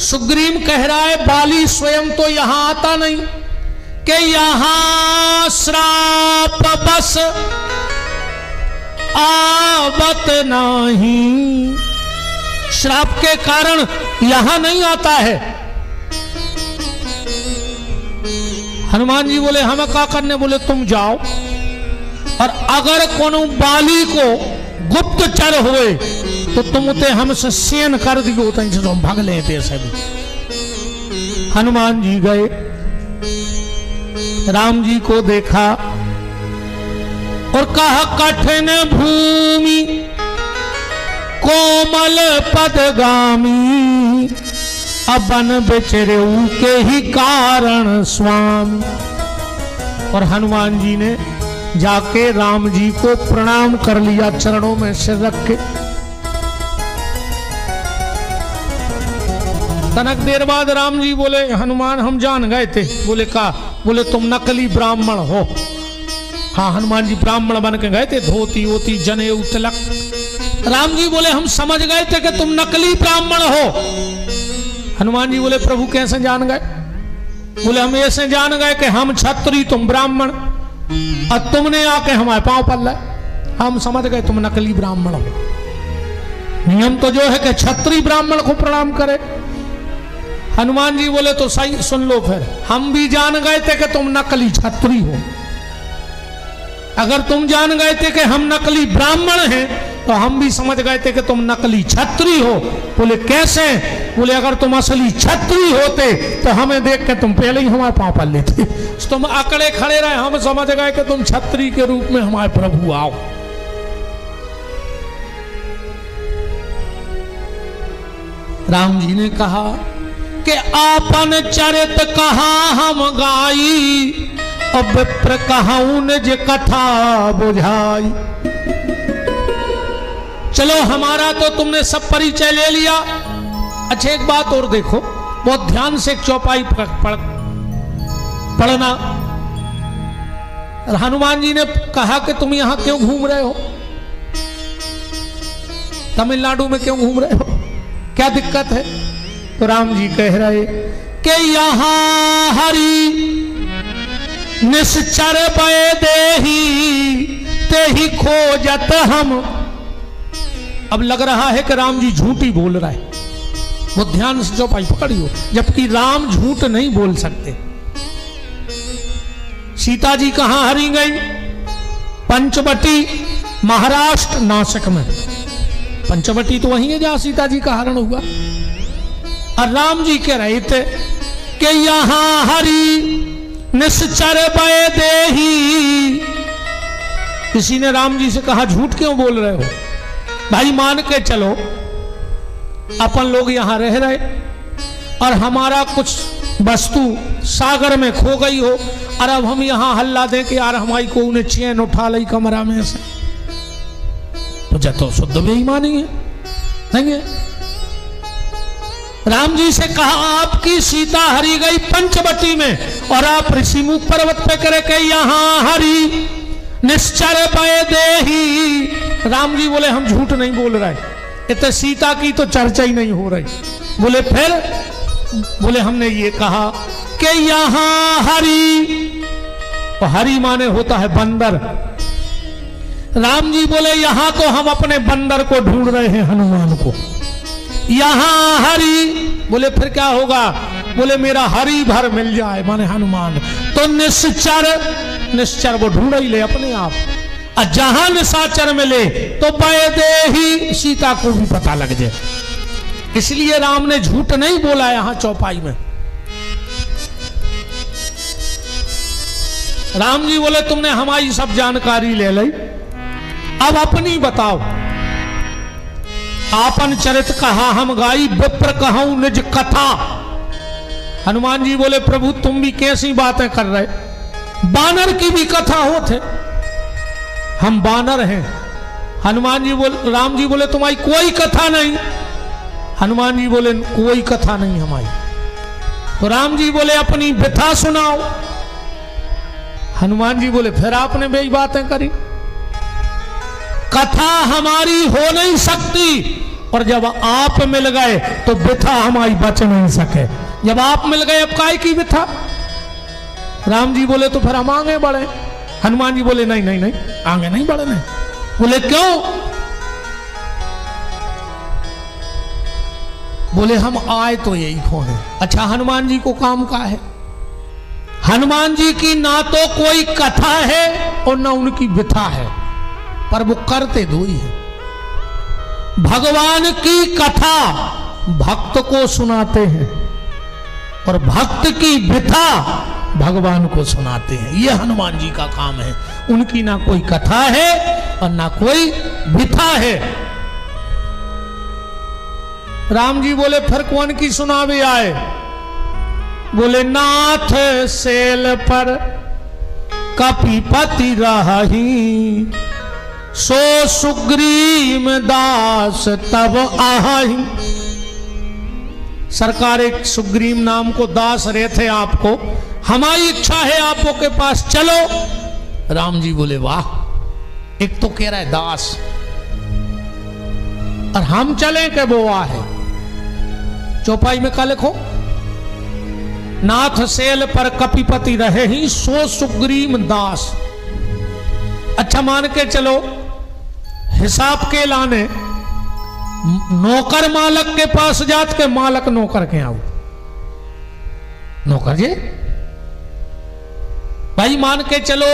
सुग्रीव कह रहा है बाली स्वयं तो यहां आता नहीं कि यहां श्राप बस आवत नहीं। श्राप के कारण यहां नहीं आता है। हनुमान जी बोले हमें क्या करने? बोले तुम जाओ, और अगर कोनो बाली को गुप्तचर हुए तो तुम उते हमसे सेन कर दियो, तो हम भाग ले पैसे भी। हनुमान जी गए, राम जी को देखा और कहा कठिन भूमि कोमल पदगामी, अबन बेचरे के ही कारण स्वामी। और हनुमान जी ने जाके राम जी को प्रणाम कर लिया, चरणों में सिर रख के। तनक देर बाद राम जी बोले हनुमान हम जान गए थे। बोले का? बोले तुम नकली ब्राह्मण हो। हाँ हनुमान जी ब्राह्मण बन के गए थे, धोती वोती जनेऊ तिलक। राम जी बोले हम समझ गए थे कि तुम नकली ब्राह्मण हो। हनुमान जी बोले प्रभु कैसे जान गए? बोले हम ऐसे जान गए कि हम क्षत्रिय तुम ब्राह्मण, और तुमने आके हमारे पांव पल्ला, हम समझ गए तुम नकली ब्राह्मण हो। नियम तो जो है कि क्षत्रिय ब्राह्मण को प्रणाम करे। हनुमान जी बोले तो सही सुन लो, फिर हम भी जान गए थे कि तुम नकली क्षत्रिय हो। अगर तुम जान गए थे कि हम नकली ब्राह्मण हैं तो हम भी समझ गए थे कि तुम नकली छत्री हो। बोले कैसे? बोले अगर तुम असली छत्री होते तो हमें देख के तुम पहले ही हमारे पांव पर लेते। तुम अकड़े खड़े रहे, हम समझ गए कि तुम छत्री के रूप में हमारे प्रभु आओ। राम जी ने कहा कि आपन चरित कहा हम गाई, अब विप्र कहूं निज कथा बुझाई। चलो हमारा तो तुमने सब परिचय ले लिया। अच्छा एक बात और देखो, बहुत ध्यान से एक चौपाई पढ़ना। हनुमान जी ने कहा कि तुम यहां क्यों घूम रहे हो, तमिलनाडु में क्यों घूम रहे हो, क्या दिक्कत है? तो राम जी कह रहे कि यहां हरि निश्चर बय देही ते ही खोजत हम। अब लग रहा है कि राम जी झूठी बोल रहा है, वो ध्यान से चौपाई पकड़ियो, जबकि राम झूठ नहीं बोल सकते। सीता जी कहां हरी गई? पंचवटी, महाराष्ट्र, नासिक में। पंचवटी तो वही है जहां सीता जी का हरण हुआ। और राम जी कह रहे थे कि यहां हरि निश्चर बय देही। किसी ने राम जी से कहा झूठ क्यों बोल रहे हो? भाई मान के चलो अपन लोग यहां रह रहे और हमारा कुछ वस्तु सागर में खो गई हो और अब हम यहां हल्ला दें कि यार हमारी को उन्हें चैन उठा ली कमरा में से, तो जब तो शुद्ध बेईमानी है, नहीं है? राम जी से कहा आपकी सीता हरी गई पंचवटी में और आप ऋषिमुख पर्वत पे करे के यहां हरी निश्चर बय देही। राम जी बोले हम झूठ नहीं बोल रहे, इतने सीता की तो चर्चा ही नहीं हो रही। बोले फिर? बोले हमने ये कहा कि यहां हरि, तो हरि माने होता है बंदर। राम जी बोले यहां तो हम अपने बंदर को ढूंढ रहे हैं, हनुमान को। यहां हरि, बोले फिर क्या होगा? बोले मेरा हरि भर मिल जाए, माने हनुमान। तो निश्चर, निश्चर वो ढूंढ ही ले अपने आप, और जहां निशाचर मिले तो बय देही, सीता को भी पता लग जाए। इसलिए राम ने झूठ नहीं बोला यहां चौपाई में। राम जी बोले तुमने हमारी सब जानकारी ले ली, अब अपनी बताओ। आपन चरित कहा हम गाई, विप्र कहूं निज कथा। हनुमान जी बोले प्रभु तुम भी कैसी बातें कर रहे, बानर की भी कथा होते, हम बानर हैं। हनुमान जी बोले, राम जी बोले तुम्हारी कोई कथा नहीं। हनुमान जी बोले कोई कथा नहीं हमारी। तो राम जी बोले अपनी व्यथा सुनाओ। हनुमान जी बोले फिर आपने बेई बातें करी, कथा हमारी हो नहीं सकती, और जब आप मिल गए तो व्यथा हमारी बच नहीं सके। जब आप मिल गए अब काय की व्यथा? राम जी बोले तो फिर हम आगे बढ़े। हनुमान जी बोले नहीं नहीं नहीं, आगे नहीं बढ़ने। बोले क्यों? बोले हम आए तो यही खो है। अच्छा हनुमान जी को काम का है? हनुमान जी की ना तो कोई कथा है और ना उनकी व्यथा है, पर वो करते दो ही है। भगवान की कथा भक्त को सुनाते हैं और भक्त की व्यथा भगवान को सुनाते हैं। ये हनुमान जी का काम है। उनकी ना कोई कथा है और ना कोई व्यथा है। राम जी बोले फिर कौन की सुनावे आए? बोले नाथ सेल पर कपिपति रही, सो सुग्रीव दास तब आही। सरकार एक सुग्रीव नाम को दास रहते आपको, हमारी इच्छा है आपको के पास चलो। राम जी बोले वाह, एक तो कह रहा है दास और हम चले के वो आहे। चौपाई में क्या लिखो? नाथ सेल पर कपिपति रहे ही, सो सुग्रीव दास। अच्छा मान के चलो हिसाब के लाने नौकर मालक के पास जात के मालक नौकर के आओ। नौकर जी भाई मान के चलो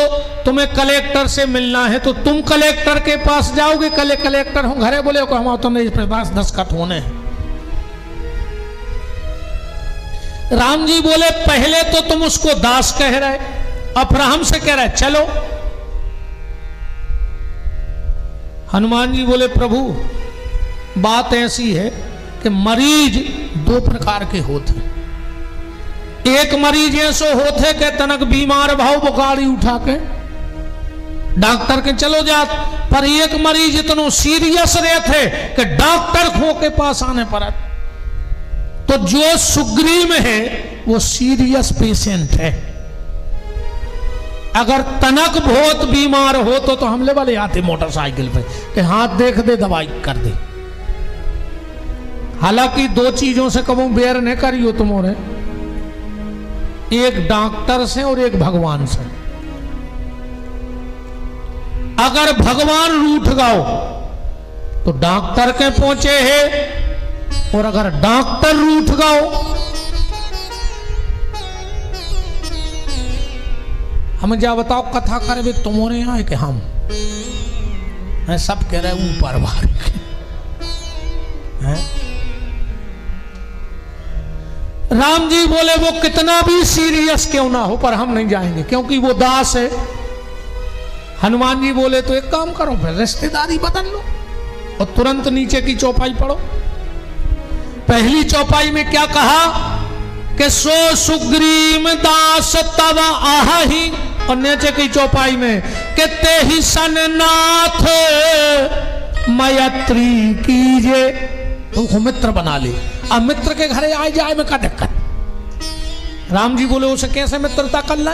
तुम्हें कलेक्टर से मिलना है तो तुम कलेक्टर के पास जाओगे, कलेक्टर हूं घरे बोले को हम तुम्हें इस पास दस्तखत होने हैं। राम जी बोले पहले तो तुम उसको दास कह रहे, अब फिर हमसे कह रहे चलो। हनुमान जी बोले प्रभु बात ऐसी है कि मरीज दो प्रकार के होते हैं। एक मरीज ऐसो होते कि तनक बीमार भाव बुखारी उठा के डॉक्टर के चलो जात, पर एक मरीज इतनो सीरियस रहते कि डॉक्टर खो के पास आने पर। तो जो सुग्रीव है वो सीरियस पेशेंट है। अगर तनक बहुत बीमार हो तो हमले वाले आते मोटरसाइकिल पे कि हाथ देख दे दवाई कर दे। हालांकि दो चीजों से कबू बेर नहीं करियो तुम्हारे, एक डॉक्टर से और एक भगवान से। अगर भगवान रूठ गाओ तो डॉक्टर के पहुंचे है, और अगर डॉक्टर रूठ गाओ हमें जा बताओ कथा करे तुम्हारे यहां है कि हम सब कह रहे ऊपर बाहर है। राम जी बोले वो कितना भी सीरियस क्यों ना हो पर हम नहीं जाएंगे क्योंकि वो दास है। हनुमान जी बोले तो एक काम करो फिर रिश्तेदारी बदल लो और तुरंत नीचे की चौपाई पढ़ो। पहली चौपाई में क्या कहा कि सो सुग्रीव दास तव आही, और नीचे की चौपाई में कि ते ही सननाथ मैत्री कीजे, तो मित्र बना ले। अब मित्र के घरे आए जाए में क्या दिक्कत। राम जी बोले उसे कैसे मित्रता कर ले,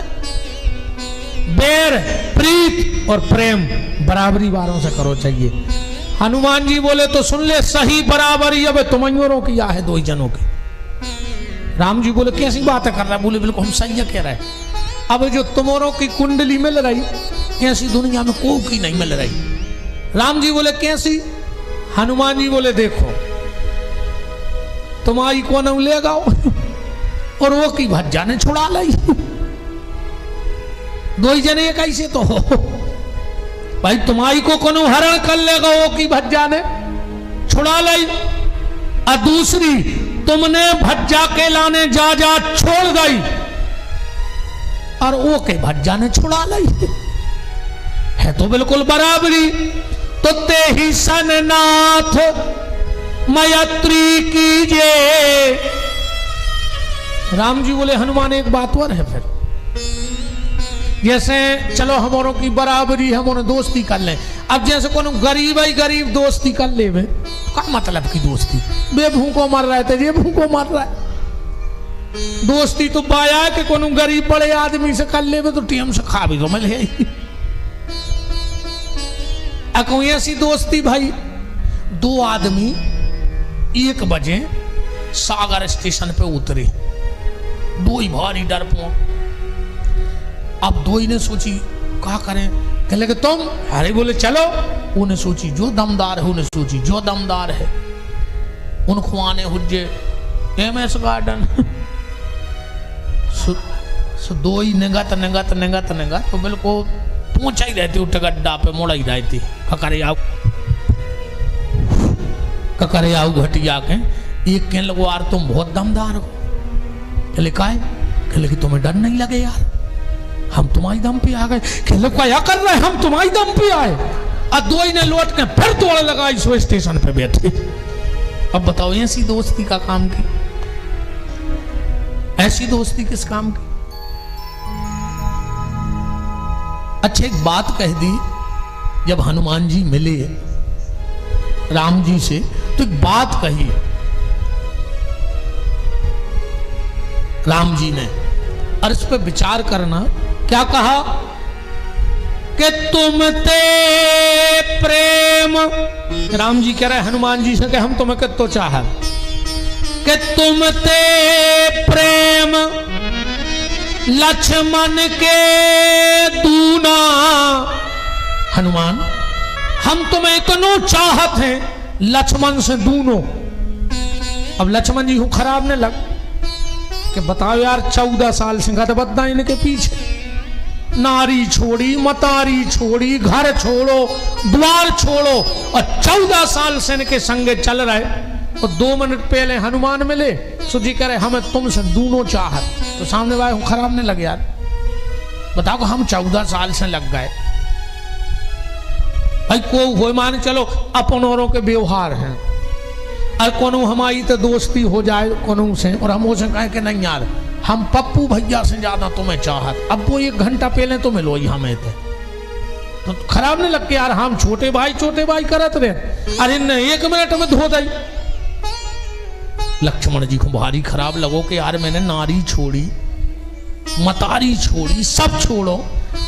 बैर प्रीत और प्रेम बराबरी वारों से करो चाहिए। हनुमान जी बोले तो सुन ले सही बराबरी अब तुम्हारों की या है दो ही जनों की। राम जी बोले कैसी बात कर रहा है, बोले बिल्कुल हम सही कह रहे हैं। अब जो तुम्हारों की कुंडली मिल रही ऐसी दुनिया में कोई की नहीं मिल रही। राम जी बोले कैसी। हनुमान जी बोले देखो तुम्हारी को न ले गाओ और वो की भज्जा ने छुड़ा लाई। दो ही जने कैसे तो हो भाई, तुम्हारी को कोनो हरण कर लेगा वो की भज्जा ने छुड़ा लाई, और दूसरी तुमने भज्जा के लाने जा छोड़ गई और वो के भज्जा ने छुड़ा लाई, है तो बिल्कुल बराबरी। तो ते ही सननाथ मैत्री कीजे। राम जी बोले हनुमान एक बात और है फिर, जैसे चलो हमारों की बराबरी हम दोस्ती कर ले। अब जैसे कोनो गरीब ही गरीब दोस्ती कर ले में क्या मतलब की दोस्ती, बे भूखों मर रहे थे ये भूखों मर रहा है। दोस्ती तो पाया है कि कोनो गरीब बड़े आदमी से कर ले तो टीएम से खा भी तो मिल कोई ऐसी दोस्ती भाई। दो आदमी 1 बजे सागर स्टेशन पे उतरे, दो ही भारी डरपों। अब दो ही ने सोची क्या करें, कह लगे तुम, अरे बोले चलो। उन्हें सोची जो दमदार है, उन्हें सोची जो दमदार है उन खुआने हुज्जे MS गार्डन। दो ही निगत तो बिल्कुल पहुंचा ही रहती उठ गड्ढा पे मोड़ा ही रहती। ककरे आओ घटिया के एक कहने लगो यार तुम बहुत दमदार हो। कहले काहे, कहले कि तुम्हें डर नहीं लगे यार, हम तुम्हारी दम पे आ गए। कहले क्या कर रहे हम तुम्हारी दम पे आए। और दो ही ने लौट के फिर दौड़ लगा इस स्टेशन पे बैठे। अब बताओ ऐसी दोस्ती का काम की, ऐसी दोस्ती किस काम की। अच्छा एक बात कह दी, जब हनुमान जी मिले राम जी से तो एक बात कही राम जी ने, और इस पे विचार करना। क्या कहा कि तुम ते प्रेम, राम जी कह रहे हनुमान जी से कि हम तुम्हें कितो चाह, कि तुम ते प्रेम लक्ष्मण के दूना। हनुमान हम तुम्हें इतनो चाहत हैं लक्ष्मण से दूनो। अब लक्ष्मण जी को खराब न लग कि बताओ यार 14 साल से गदबद्दा इनके पीछे, नारी छोड़ी, मतारी छोड़ी, घर छोड़ो, द्वार छोड़ो, और 14 साल से इनके संगे चल रहे। और 2 मिनट पहले हनुमान मिले, सुजी कह रहे हमें तुमसे दूनो चाहत। तो सामने भाई खराब नहीं लगे यार, बताओ हम 14 साल से लग गए भाई। को हो मान चलो अपन औरों के व्यवहार हैं, और कोनो हमारी तो दोस्ती हो जाए कोनो से, और हम उसे कहें कि नहीं यार हम पप्पू भैया से ज्यादा तुम्हें चाहत, अब वो 1 घंटा पहले तो मिलो ही हमें तो खराब नहीं लगते यार। हम छोटे भाई करत रहे, अरे नहीं 1 मिनट में धो दई। लक्ष्मण जी को भारी खराब लगो कि यार मैंने नारी छोड़ी, मतारी छोड़ी, सब छोड़ो,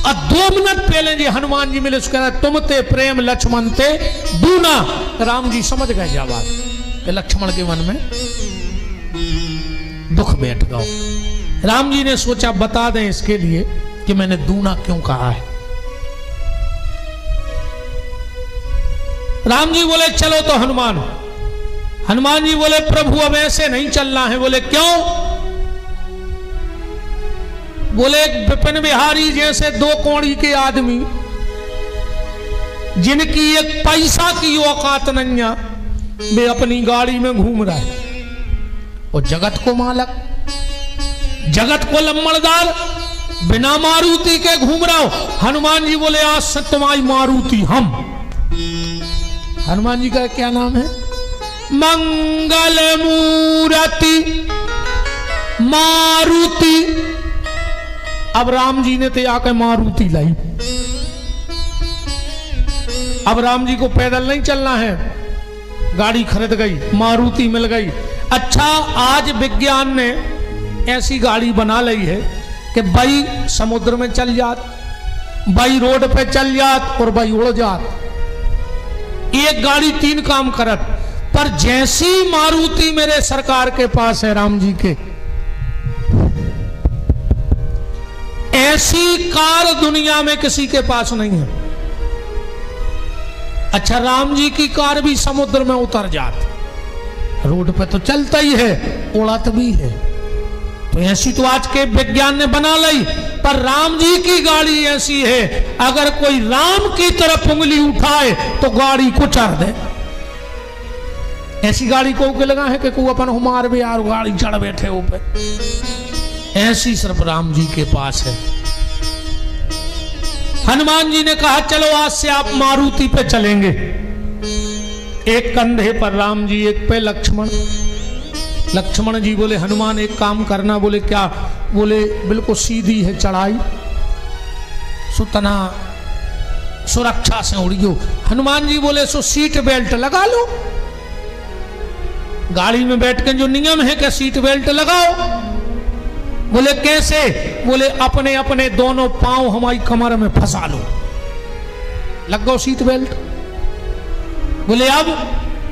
और 2 मिनट पहले जी हनुमान जी मिले उसके तुम ते प्रेम लक्ष्मण ते दूना। राम जी समझ गए जा बात कि लक्ष्मण के मन में दुख बैठ गया। राम जी ने सोचा बता दें इसके लिए कि मैंने दूना क्यों कहा है। राम जी बोले चलो तो हनुमान जी बोले प्रभु अब ऐसे नहीं चलना है। बोले क्यों? बोले विपिन बिहारी जैसे 2 कौड़ी के आदमी जिनकी 1 पैसा की औकात नहीं है, वे अपनी गाड़ी में घूम रहा है, और जगत को मालक, जगत को लम्बड़दार, बिना मारुति के घूम रहा हो। हनुमान जी बोले आज से तुम्हारी मारुति हम। हनुमान जी का क्या नाम है? मंगल मूर्ति मारुति। अब राम जी ने तो आके मारुति लाई। अब राम जी को पैदल नहीं चलना है, गाड़ी खरीद गई, मारुति मिल गई। अच्छा आज विज्ञान ने ऐसी गाड़ी बना ली है कि भाई समुद्र में चल जात, भाई रोड पे चल जात, और भाई उड़ जात। एक गाड़ी 3 काम करत। पर जैसी मारुति मेरे सरकार के पास है राम जी के, ऐसी कार दुनिया में किसी के पास नहीं है। अच्छा राम जी की कार भी समुद्र में उतर जाती, रोड पे तो चलता ही है, उड़ात भी है। तो ऐसी तो आज के विज्ञान ने बना ली। पर राम जी की गाड़ी ऐसी है, अगर कोई राम की तरफ उंगली उठाए तो गाड़ी को चढ़ दे। ऐसी गाड़ी को के लगा है कि को अपन हुमार भी यार गाड़ी चढ़ बैठे ऊपर। ऐसी सिर्फ राम जी के पास है। हनुमान जी ने कहा चलो आज से आप मारुति पे चलेंगे। एक कंधे पर राम जी, एक पे लक्ष्मण। लक्ष्मण जी बोले हनुमान एक काम करना। बोले क्या? बोले बिल्कुल सीधी है चढ़ाई, सुतना सुरक्षा से उड़ियो। हनुमान जी बोले सो सीट बेल्ट लगा लो। गाड़ी में बैठ के जो नियम है कि सीट बेल्ट लगाओ। बोले कैसे? बोले अपने अपने दोनों पांव हमारी कमर में फंसा लो, लग गो सीट बेल्ट। बोले अब?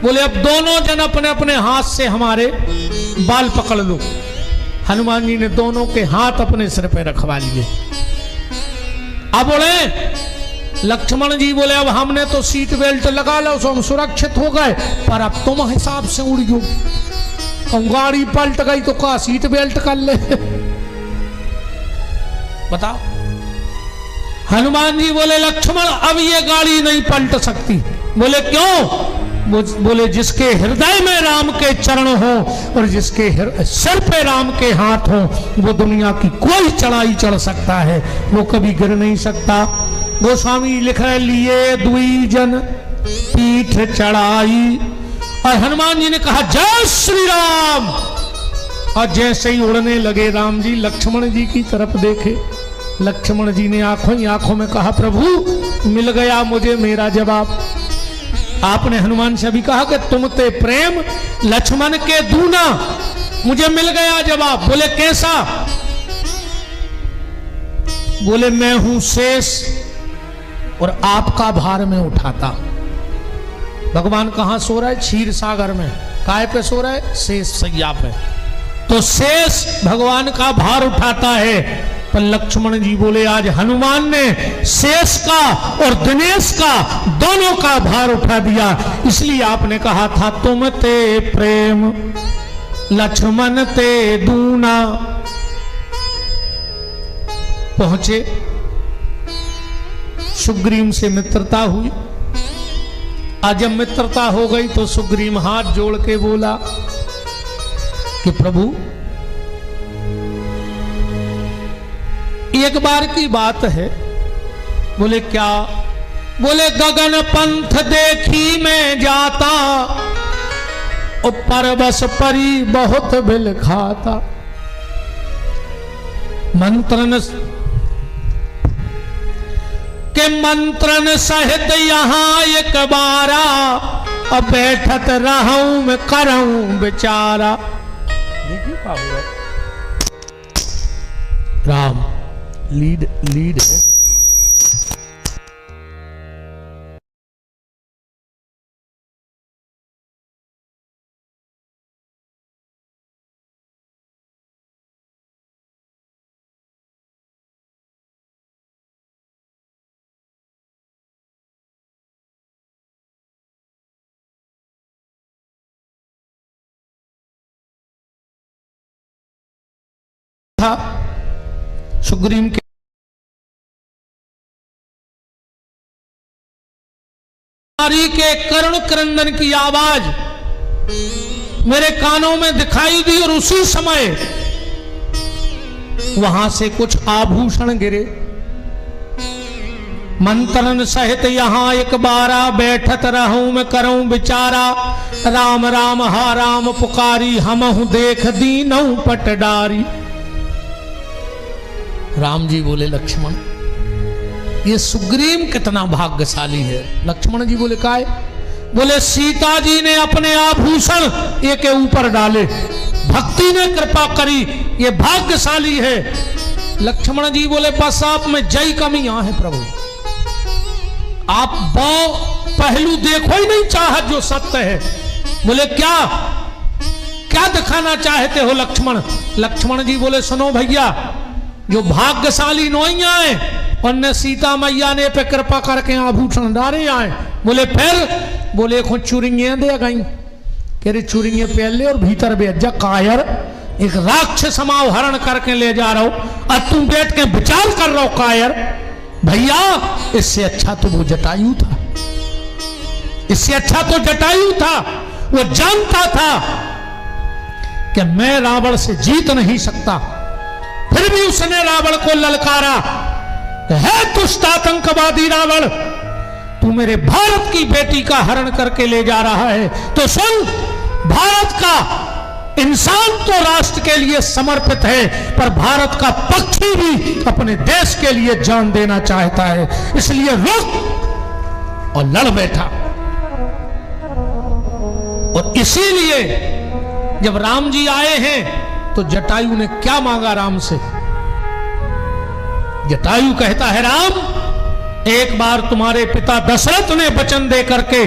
बोले अब दोनों जन अपने अपने हाथ से हमारे बाल पकड़ लो। हनुमान जी ने दोनों के हाथ अपने सिर पे रखवा लिए। अब बोले लक्ष्मण जी बोले अब हमने तो सीट बेल्ट लगा लो सो हम सुरक्षित हो गए, पर अब तुम हिसाब से उड़ियो। गाड़ी पलट गई तो का सीट बेल्ट कर ले। बताओ। हनुमान जी बोले लक्ष्मण अब ये गाड़ी नहीं पलट सकती। बोले क्यों? बोले जिसके हृदय में राम के चरण हो और जिसके सिर पे राम के हाथ हो, वो दुनिया की कोई चढ़ाई चढ़ सकता है, वो कभी गिर नहीं सकता। गोस्वामी लिख रहे लिए दुई जन पीठ चढ़ाई। और हनुमान जी ने कहा जय श्री राम। और जैसे ही उड़ने लगे राम जी लक्ष्मण जी की तरफ देखे। लक्ष्मण जी ने आंखों ही आंखों में कहा प्रभु मिल गया मुझे मेरा जवाब। आपने हनुमान से भी कहा कि तुम ते प्रेम लक्ष्मण के दूना, मुझे मिल गया जवाब। बोले कैसा? बोले मैं हूं शेष और आपका भार में उठाता। भगवान कहां सो रहा है? क्षीर सागर में। काय पे सो रहा है? शेष सैया पे। तो शेष भगवान का भार उठाता है। पर लक्ष्मण जी बोले आज हनुमान ने शेष का और दिनेश का दोनों का भार उठा दिया। इसलिए आपने कहा था तुम ते प्रेम लक्ष्मण ते दूना। पहुंचे सुग्रीव से मित्रता हुई। आज जब मित्रता हो गई तो सुग्रीव हाथ जोड़ के बोला कि प्रभु एक बार की बात है। बोले क्या? बोले गगन पंथ देखी मैं जाता और परबस परी बहुत बिल खाता। मंत्रन के मंत्रन सहित यहाँ एक बारा और बैठत रहूं मैं करऊं बेचारा। देखिए क्या हुआ। राम लीड है। सुग्रीव के नारी के करुण क्रंदन की आवाज मेरे कानों में दिखाई दी और उसी समय वहां से कुछ आभूषण गिरे। मंत्रन सहित यहाँ एक बारा बैठत रहूं मैं करूं बिचारा। राम राम हा राम पुकारी हमहु देख दीनहु पटडारी। राम जी बोले लक्ष्मण ये सुग्रीव कितना भाग्यशाली है। लक्ष्मण जी बोले काय? बोले सीता जी ने अपने आभूषण एक के ऊपर डाले, भक्ति ने कृपा करी, ये भाग्यशाली है। लक्ष्मण जी बोले बस आप में जय कमियां है प्रभु, आप वो पहलू देखो ही नहीं चाहत जो सत्य है। बोले क्या क्या दिखाना चाहते हो लक्ष्मण? लक्ष्मण जी बोले सुनो भैया, जो भाग्यशाली नोइया है उनने सीता मैया ने पे कृपा करके आभूषण डाले आए। बोले फिर? बोले खुद चुरिंगे दे गई। कह रहे चुरिंगे पहले और भीतर बेजा कायर एक राक्षस समाव हरण करके ले जा रहा हो और तुम बैठ के विचार कर रहा हो कायर। भैया इससे अच्छा तो वो जटायु था, इससे अच्छा तो जटायु था। वो जानता था कि मैं रावण से जीत नहीं सकता, फिर भी उसने रावण को ललकारा। है दुष्ट आतंकवादी रावण, तू मेरे भारत की बेटी का हरण करके ले जा रहा है तो सुन, भारत का इंसान तो राष्ट्र के लिए समर्पित है, पर भारत का पक्षी भी अपने देश के लिए जान देना चाहता है, इसलिए रुक और लड़ बैठा। और इसीलिए जब राम जी आए हैं तो जटायु ने क्या मांगा राम से? जटायु कहता है राम एक बार तुम्हारे पिता दशरथ ने वचन दे करके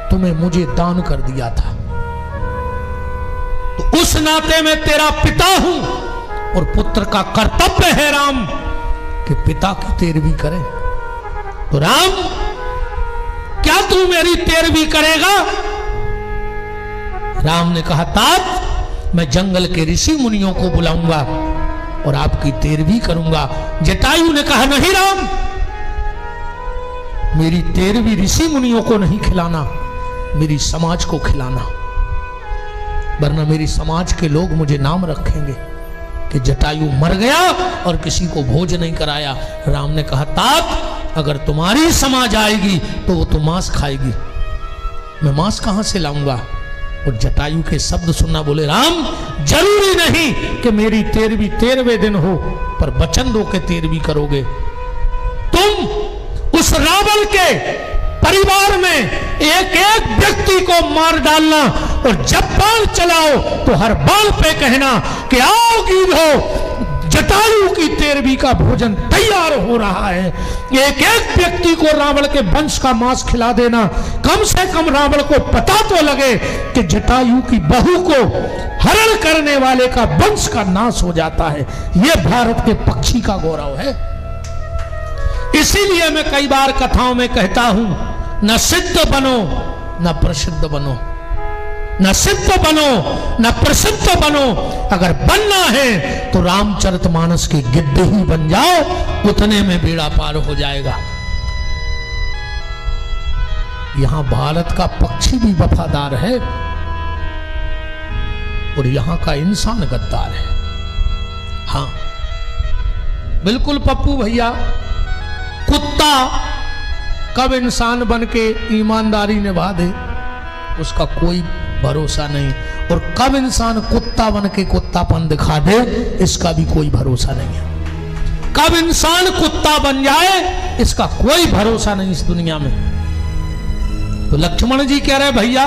तुम्हें मुझे दान कर दिया था, तो उस नाते मैं तेरा पिता हूं और पुत्र का कर्तव्य है राम कि पिता की तेरवी करे। तो राम क्या तू मेरी तेरवी करेगा? राम ने कहा तात मैं जंगल के ऋषि मुनियों को बुलाऊंगा और आपकी तेरवी करूंगा। जटायु ने कहा नहीं राम, मेरी तेरवी ऋषि मुनियों को नहीं खिलाना, मेरी समाज को खिलाना, वरना मेरी समाज के लोग मुझे नाम रखेंगे कि जटायु मर गया और किसी को भोज नहीं कराया। राम ने कहा तात अगर तुम्हारी समाज आएगी तो वो तो मांस खाएगी, मैं मांस कहां से लाऊंगा? और जटायु के शब्द सुनना बोले राम जरूरी नहीं कि मेरी तेरवी 13वें दिन हो, पर वचन दो के तेरवी करोगे। तुम उस रावण के परिवार में एक एक व्यक्ति को मार डालना और जब बाण चलाओ तो हर बाण पे कहना कि आओ गीधो जटायु की तेरवी का भोजन तैयार हो रहा है। एक एक व्यक्ति को रावण के वंश का मांस खिला देना, कम से कम रावण को पता तो लगे कि जटायु की बहू को हरण करने वाले का वंश का नाश हो जाता है। यह भारत के पक्षी का गौरव है। इसीलिए मैं कई बार कथाओं में कहता हूं न सिद्ध बनो न प्रसिद्ध बनो, न सिद्ध बनो न प्रसिद्ध बनो, अगर बनना है तो रामचरितमानस के गिद्ध ही बन जाओ, उतने में बेड़ा पार हो जाएगा। यहां भारत का पक्षी भी वफादार है और यहां का इंसान गद्दार है। हाँ बिल्कुल पप्पू भैया, कुत्ता कब इंसान बन के ईमानदारी निभा दे उसका कोई भरोसा नहीं, और कब इंसान कुत्ता बन के कुत्तापन दिखा दे इसका भी कोई भरोसा नहीं है। कब इंसान कुत्ता बन जाए इसका कोई भरोसा नहीं इस दुनिया में। तो लक्ष्मण जी कह रहे भैया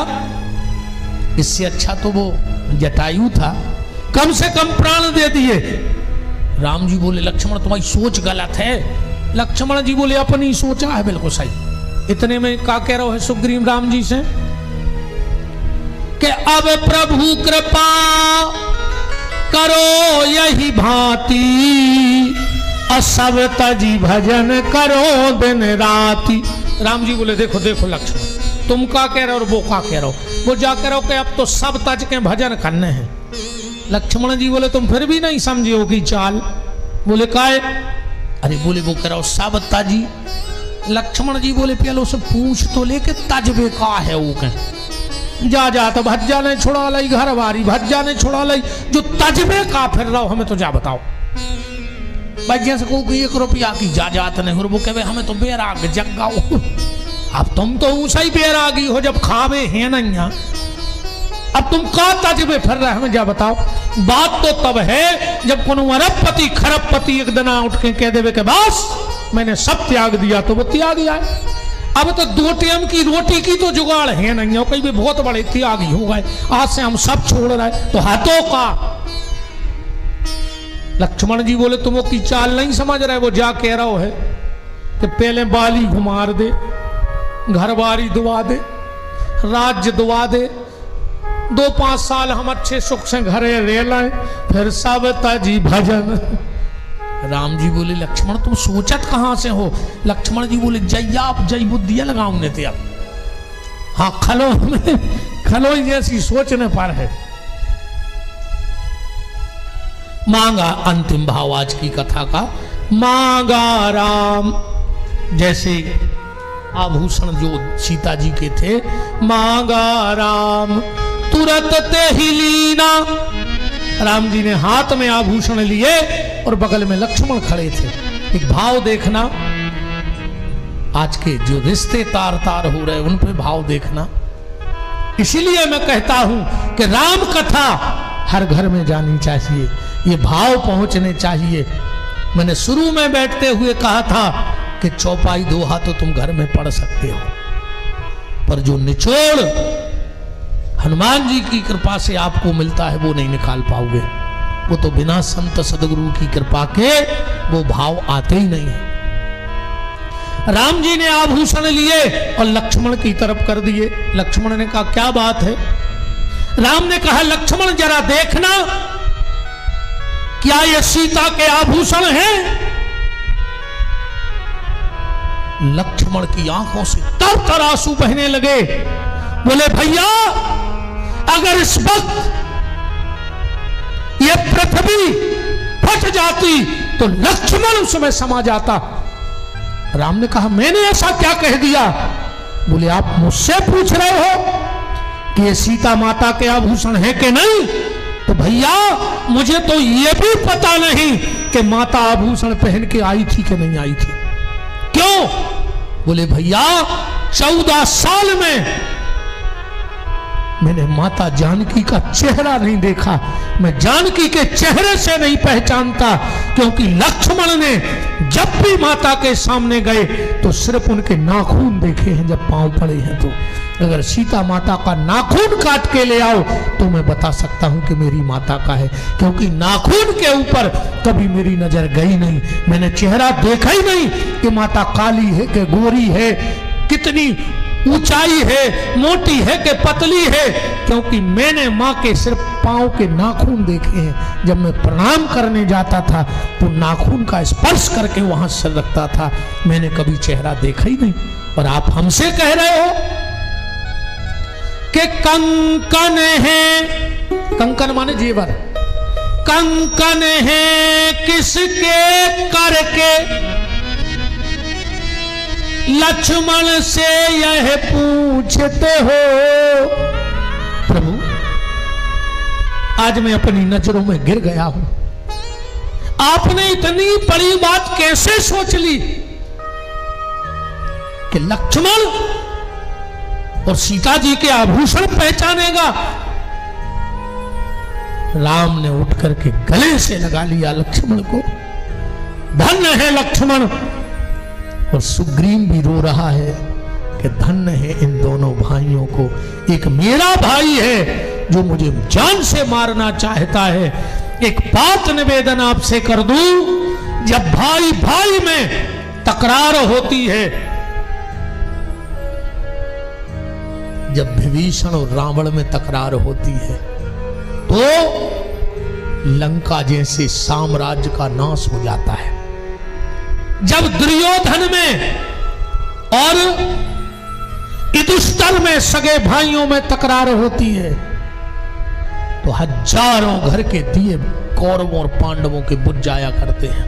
इससे अच्छा तो वो जटायु था, कम से कम प्राण दे दिए। राम जी बोले लक्ष्मण तुम्हारी सोच गलत है। लक्ष्मण जी बोले अपनी सोचा है बिल्कुल सही। इतने में क्या कह रहे हो सुग्रीव राम जी से कि अब प्रभु कृपा करो यही भांति, असब तजी भजन करो दिन राति। राम जी बोले देखो देखो लक्ष्मण तुम क्या कह रहे हो और वो क्या कह रहे हो। वो जा कह रहे हो कि अब तो सब तज के भजन करने हैं। लक्ष्मण जी बोले तुम फिर भी नहीं समझे हो कि चाल। बोले काय? अरे बोले वो कह रहा हो सब तजी। लक्ष्मण जी बोले पहले उसे पूछ तो ले के तजबे का है वो कह जा जा तो भज्जा ने छुड़ा लाई घर बारी, भज्जा ने छुड़ा लाई जो तजबे का फिर रहा हो हमें तो जा बताओ। भज्जा से को 1 रुपया की जा जात नहीं हो, वो कहे हमें तो बेराग जगाओ। अब तुम तो ऊंचा ही बेरागी हो जब खावे हैं नहीं, अब तुम का तजबे फिर रहे हमें जा बताओ। बात तो तब है जब कोनो अरबपति खरबपति एक दिन उठ के कह देवे के बस मैंने सब त्याग दिया तो वो त्याग जाए। अब तो 2 टाइम की रोटी की तो जुगाड़ है नहीं हो, कहीं भी बहुत बड़े त्यागी हो गए, आज से हम सब छोड़ रहे तो हाथों का। लक्ष्मण जी बोले तुम वो की चाल नहीं समझ रहे। वो जा कह रहा है कि पहले बाली घुमार दे, घर बारी दुआ दे, राज्य दुआ दे, 2-5 साल हम अच्छे सुख से घरे रह लाए, फिर सब तजी भजन। राम जी बोले लक्ष्मण तुम सोचत कहां से हो। लक्ष्मण जी बोले जैया आप जय बुद्धिया लगाऊंगे थे अब। हाँ खलो जैसी सोचने पर है। मांगा अंतिम भाव आज की कथा का, मांगा राम जैसे आभूषण जो सीता जी के थे, मांगा राम तुरंत ते ही लीना। राम जी ने हाथ में आभूषण लिए और बगल में लक्ष्मण खड़े थे। एक भाव देखना, आज के जो रिश्ते तार तार हो रहे उन पे भाव देखना। इसीलिए मैं कहता हूं कि राम कथा हर घर में जानी चाहिए, ये भाव पहुंचने चाहिए। मैंने शुरू में बैठते हुए कहा था कि चौपाई दोहा तो तुम घर में पढ़ सकते हो, पर जो निचोड़ हनुमान जी की कृपा से आपको मिलता है वो नहीं निकाल पाओगे। वो तो बिना संत सदगुरु की कृपा के वो भाव आते ही नहीं है। राम जी ने आभूषण लिए और लक्ष्मण की तरफ कर दिए। लक्ष्मण ने कहा क्या बात है। राम ने कहा लक्ष्मण जरा देखना क्या ये सीता के आभूषण हैं। लक्ष्मण की आंखों से तर आंसू बहने लगे। बोले भैया अगर इस वक्त ये पृथ्वी फट जाती तो लक्ष्मण उसमें समा जाता। राम ने कहा मैंने ऐसा क्या कह दिया। बोले आप मुझसे पूछ रहे हो कि ये सीता माता के आभूषण है कि नहीं, तो भैया मुझे तो ये भी पता नहीं कि माता आभूषण पहन के आई थी कि नहीं आई थी। क्यों। बोले भैया 14 साल में मैंने माता जानकी का चेहरा नहीं देखा, मैं जानकी के चेहरे से नहीं पहचानता, क्योंकि लक्ष्मण ने जब भी माता के सामने गए तो सिर्फ उनके नाखून देखे हैं जब पांव पड़े हैं। तो अगर सीता माता का नाखून काट के ले आओ तो मैं बता सकता हूं कि मेरी माता का है, क्योंकि नाखून के ऊपर कभी मेरी नजर गई नहीं। मैंने चेहरा देखा ही नहीं कि माता काली है कि गोरी है, कितनी ऊंचाई है, मोटी है कि पतली है, क्योंकि मैंने माँ के सिर्फ पांव के नाखून देखे हैं। जब मैं प्रणाम करने जाता था तो नाखून का स्पर्श करके वहां सिर रखता था, मैंने कभी चेहरा देखा ही नहीं। और आप हमसे कह रहे हो कि के कंकन है, कंकन माने जेवर, कंकन है किसके करके, लक्ष्मण से यह पूछते हो। प्रभु आज मैं अपनी नजरों में गिर गया हूं, आपने इतनी बड़ी बात कैसे सोच ली कि लक्ष्मण और सीता जी के आभूषण पहचानेगा। राम ने उठ करके गले से लगा लिया लक्ष्मण को, धन्य है लक्ष्मण। और सुग्रीव भी रो रहा है कि धन्य है इन दोनों भाइयों को, एक मेरा भाई है जो मुझे जान से मारना चाहता है। एक बात निवेदन आपसे कर दूं, जब भाई भाई में तकरार होती है, जब विभीषण और रावण में तकरार होती है तो लंका जैसे साम्राज्य का नाश हो जाता है। जब दुर्योधन में और युधिष्ठिर में सगे भाइयों में तकरार होती है तो हजारों घर के दिए कौरवों और पांडवों के बुझ जाया करते हैं।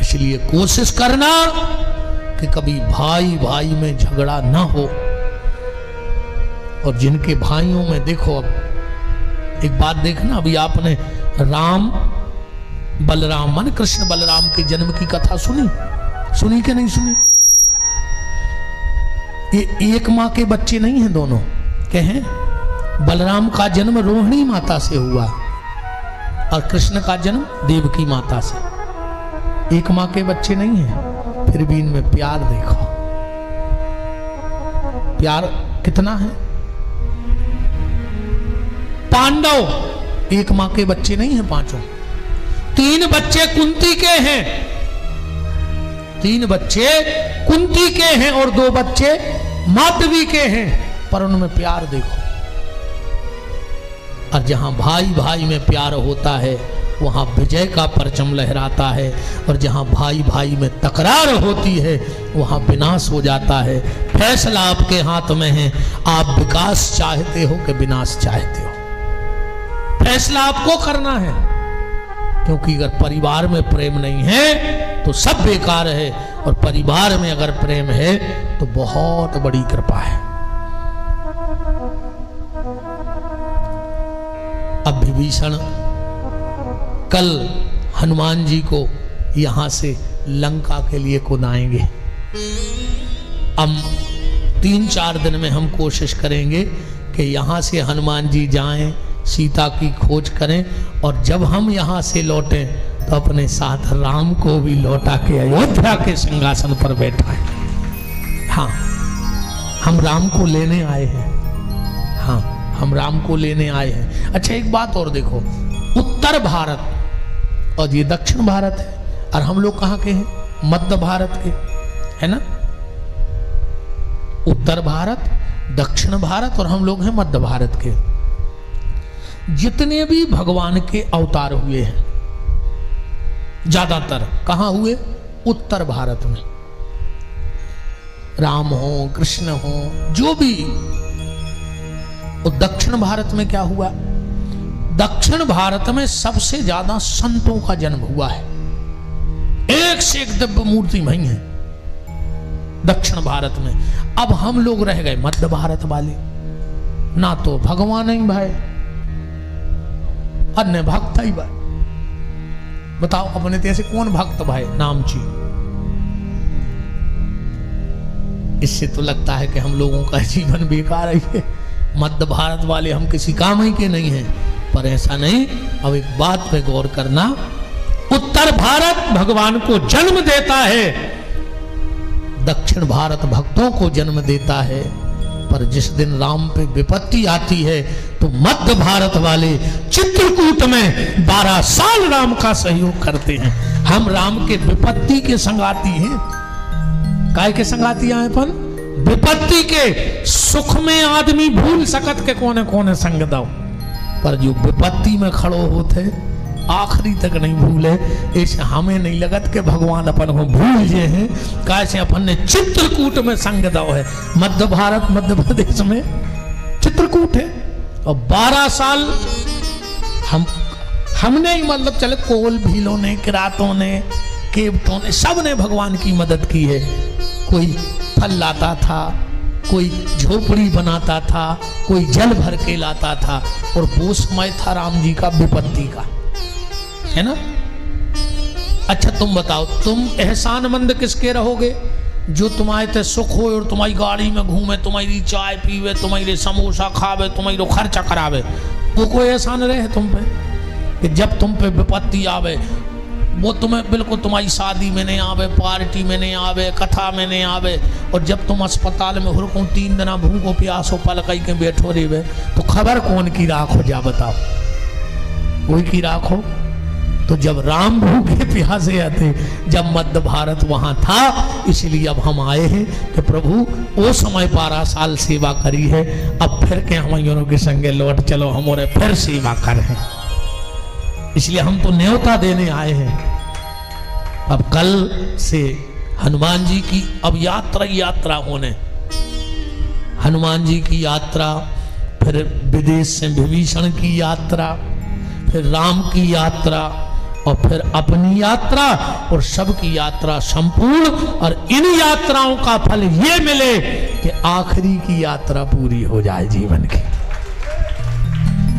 इसलिए कोशिश करना कि कभी भाई भाई में झगड़ा ना हो। और जिनके भाइयों में देखो, अब एक बात देखना, अभी आपने राम बलराम मान कृष्ण बलराम के जन्म की कथा सुनी कि नहीं सुनी? ये एक मां के बच्चे नहीं हैं दोनों, क्या हैं? बलराम का जन्म रोहिणी माता से हुआ और कृष्ण का जन्म देवकी माता से। एक मां के बच्चे नहीं हैं, फिर भी इनमें प्यार देखो, प्यार कितना है। पांडव एक मां के बच्चे नहीं हैं पांचों, 3 बच्चे कुंती के हैं, 3 बच्चे कुंती के हैं और 2 बच्चे माधवी के हैं, पर उनमें प्यार देखो। और जहां भाई भाई में प्यार होता है वहां विजय का परचम लहराता है, और जहां भाई भाई में तकरार होती है वहां विनाश हो जाता है। फैसला आपके हाथ में है, आप विकास चाहते हो कि विनाश चाहते हो, फैसला आपको करना है। क्योंकि अगर परिवार में प्रेम नहीं है तो सब बेकार है, और परिवार में अगर प्रेम है तो बहुत बड़ी कृपा है। अब विभीषण कल हनुमान जी को यहां से लंका के लिए कुदाएंगे। अब 3-4 दिन में हम कोशिश करेंगे कि यहां से हनुमान जी जाएं, सीता की खोज करें, और जब हम यहां से लौटें तो अपने साथ राम को भी लौटा के अयोध्या के सिंहासन पर बैठाएं। हाँ, हम राम को लेने आए हैं। हाँ, हम राम को लेने आए हैं। अच्छा, एक बात और देखो, उत्तर भारत और ये दक्षिण भारत है, और हम लोग कहाँ के हैं? मध्य भारत के, है ना? उत्तर भारत, दक्षिण भारत, और हम लोग हैं मध्य भारत के। जितने भी भगवान के अवतार हुए हैं ज्यादातर कहां हुए? उत्तर भारत में। राम हो, कृष्ण हो, जो भी। और दक्षिण भारत में क्या हुआ? दक्षिण भारत में सबसे ज्यादा संतों का जन्म हुआ है, एक से एक दिव्य मूर्ति वहीं है दक्षिण भारत में। अब हम लोग रह गए मध्य भारत वाले, ना तो भगवान ही भाई, अन्य भक्त ही भाई। बताओ अपने तेरे से कौन भक्त भाई? नामची। इससे तो लगता है कि हम लोगों का जीवन बेकार है। मध्य भारत वाले हम किसी काम ही के नहीं हैं, पर ऐसा नहीं। अब एक बात पे गौर करना, उत्तर भारत भगवान को जन्म देता है, दक्षिण भारत भक्तों को जन्म देता है। पर जिस दिन राम पे विपत्ति आती है तो मध्य भारत वाले चित्रकूट में 12 साल राम का सहयोग करते हैं। हम राम के विपत्ति के संगाती हैं। काय के संगाती आए अपन? विपत्ति के। सुख में आदमी भूल सकत के कोने कोने संग दो, पर जो विपत्ति में खड़ो होते आखिरी तक नहीं भूले। ऐसे हमें नहीं लगत कि भगवान अपन को भूल जे हैं। कैसे अपन ने चित्रकूट में संग दो है, मध्य भारत मध्य प्रदेश में चित्रकूट है, और 12 साल हमने ही मतलब चले कोल भीलों ने, किरातों ने, केवटों ने, सब ने भगवान की मदद की है। कोई फल लाता था, कोई झोपड़ी बनाता था, कोई जल भर के लाता था, और वो समय था राम जी का विपत्ति का, है ना। अच्छा तुम बताओ, तुम एहसानमंद किसके रहोगे? जो तुम्हारे ते सुख हो और तुम्हारी गाड़ी में घूमे, तुम्हारी चाय पीवे, तुम्हारे समोसा खावे, तुम्हारी खर्चा करावे, वो कोई एहसान रहे तुम पे? कि जब तुम पे विपत्ति आवे वो तुम्हें बिल्कुल तुम्हारी शादी में नहीं आवे, पार्टी में नहीं आवे, कथा में नहीं आवे, और जब तुम अस्पताल में हुरको 3 दिन भूखो प्यासो पल कई के बैठो रेवे, तो खबर कौन की राखो? जा बताओ, कोई की राखो? तो जब राम भूखे प्यासे आते, जब मध्य भारत वहां था, इसलिए अब हम आए हैं कि प्रभु वो समय 12 साल सेवा करी है, अब फिर के हम के संगे लौट चलो, हमारे फिर सेवा करें। इसलिए हम तो न्योता देने आए हैं। अब कल से हनुमान जी की अब यात्रा होने, हनुमान जी की यात्रा, फिर विदेश से विभीषण की यात्रा, फिर राम की यात्रा, और फिर अपनी यात्रा, और सबकी यात्रा संपूर्ण, और इन यात्राओं का फल ये मिले कि आखिरी की यात्रा पूरी हो जाए जीवन की।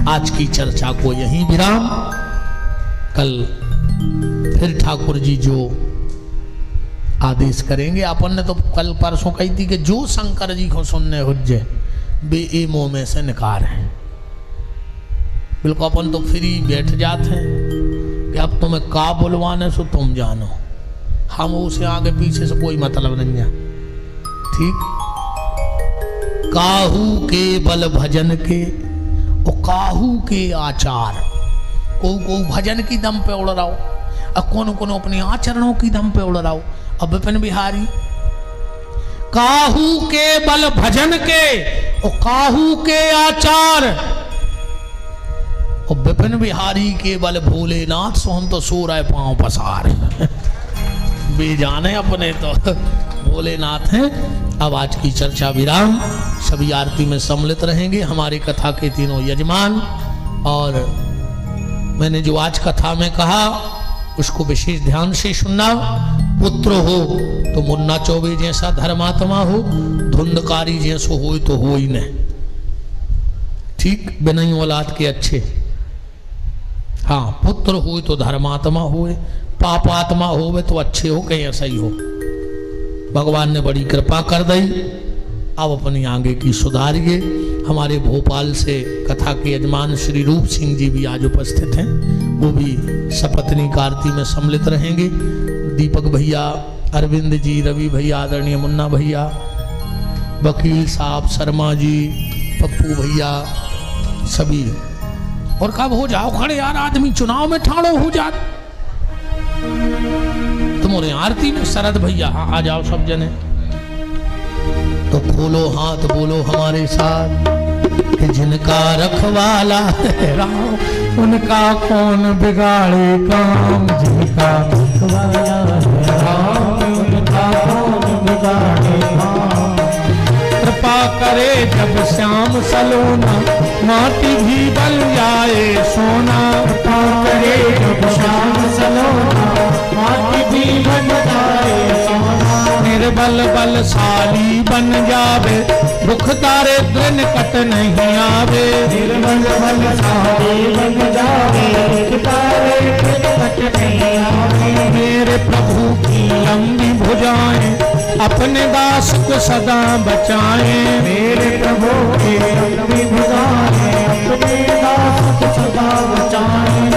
आज की चर्चा को यहीं विराम। कल फिर ठाकुर जी जो आदेश करेंगे। अपन ने तो कल परसों कही थी कि जो शंकर जी को सुनने हुज्जे बे ए मोह में से निकार है। बिल्कुल अपन तो फ्री बैठ जाते हैं कि अब तुम्हें का बुलवाने सो तुम जानो, हम उसे आगे पीछे से कोई मतलब नहीं है। ठीक, काहू के बल भजन के और काहू के आचार, को भजन की दम पे उड़ रहा हो, और कौन अपने आचरणों की दम पे उड़ रहा हो। अब विपिन बिहारी काहू के बल भजन के और काहू के आचार, और विपिन बिहारी के बल भोलेनाथ सो हम तो सो रहे पांव पसार बेजाने अपने तो भोलेनाथ हैं। अब आज की चर्चा विराम। सभी आरती में सम्मिलित रहेंगे हमारे कथा के तीनों यजमान, और मैंने जो आज कथा में कहा उसको विशेष ध्यान से सुनना। पुत्र हो तो मुन्ना चौबे जैसा धर्मात्मा हो, धुंधकारी जैसो हो तो हो ही नहीं। ठीक, बिना औलाद के अच्छे। हाँ, पुत्र हो तो धर्मात्मा हो, पापात्मा हो तो अच्छे हो, कहीं ऐसा ही हो। भगवान ने बड़ी कृपा कर दी। अब अपनी आगे की सुधारिए। हमारे भोपाल से कथा के यजमान श्री रूप सिंह जी भी आज उपस्थित हैं, वो भी सपत्नी आरती में सम्मिलित रहेंगे। दीपक भैया, अरविंद जी, रवि भैया, आदरणीय मुन्ना भैया, वकील साहब, शर्मा जी, पप्पू भैया, सभी। और कब हो जाओ खड़े यार, आदमी चुनाव में ठाड़ो हो जा। तुम्हारे आरती में शरद भैया, हाँ आ जाओ सब जने। तो खोलो हाथ, बोलो हमारे साथ कि जिनका रखवाला है राम, उनका कौन बिगाड़े काम। जिनका रखवाला है राम, उनका कौन बिगाड़े काम। कृपा करे जब श्याम सलोना, माटी भी बन जाए सोना। कृपा करे जब श्याम सलोना, माटी भी बन जाए सोना। निर्बल बलशाली बन जावे, दुख दारिद्र निकट नहीं आवे। निर्बल बलशाली बन जावे, दुख दारिद्र निकट नहीं आवे। मेरे प्रभु की लंबी भुजाएं अपने दास को सदा बचाएं। मेरे प्रभु की लंबी भुजाएं अपने दास को सदा बचाएं।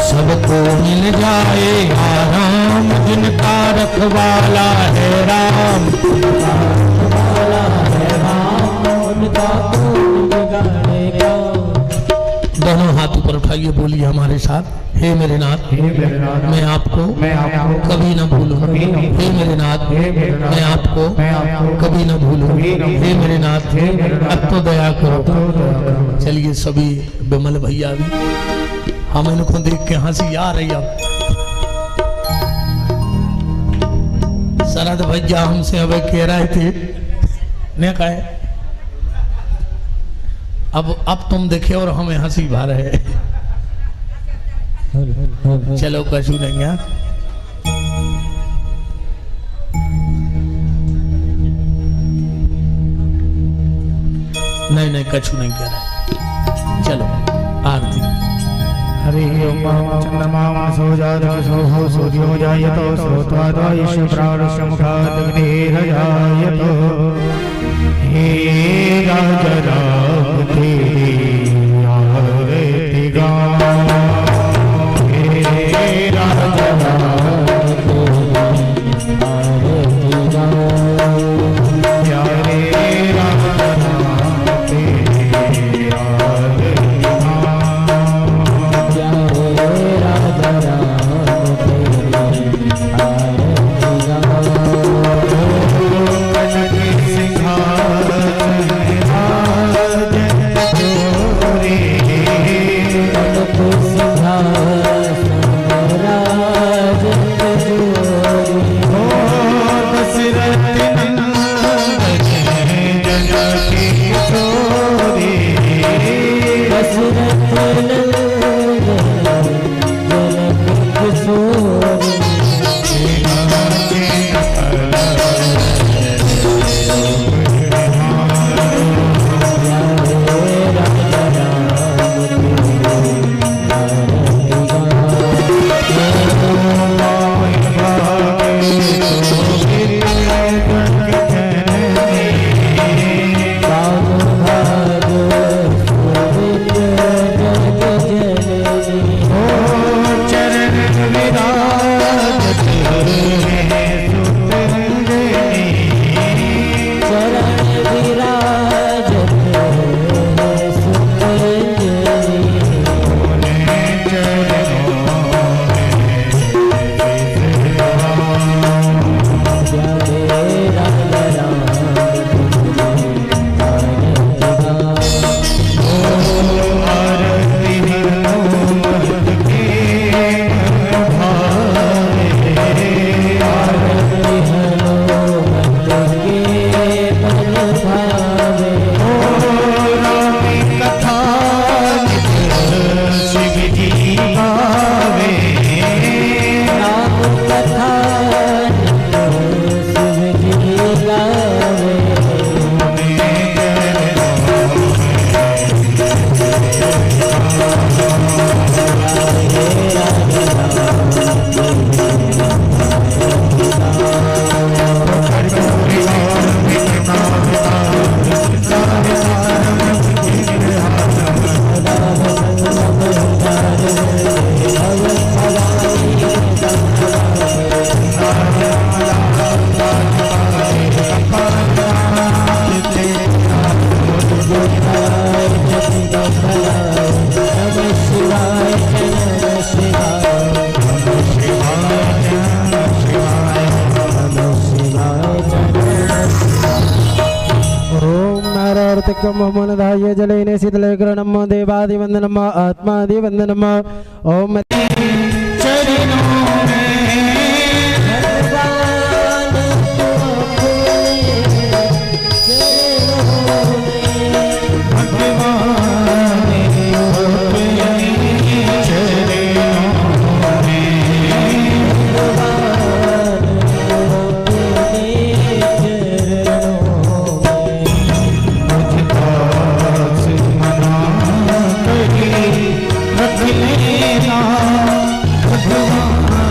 सबको मिल जाए आराम, जिनका रखवाला है राम। रखवाला है राम, उनका कौन बिगाड़ेगा। दोनों हाथ ऊपर उठाइए, बोलिए हमारे साथ। हे मेरे नाथ, मैं आपको कभी न भूलूं। हे मेरे नाथ, मैं आपको कभी न भूलूं। हे मेरे नाथ, अब तो दया करो। चलिए सभी, विमल भैया भी हम इनको देख के हंसी आ रही अब। शरद भैया हमसे अब कह रहे थे ने कहे अब तुम देखे और हमें हंसी भा रहे। चलो कछु नहीं है। नहीं कछु नहीं कह रहे। चलो आरती। हरि ओम चंद्रमां सोजातसोहो सूर्यो जायतो श्रोत्वादो ईश्वरारुषमुखादग्निर्जायतो। हे राजराम तेरी आरती गाऊं। हे राजराम मनधाय जलेन शीतलेकरणम देवादिवंदनम आत्मादिवंदनम ओम चरणों भगवान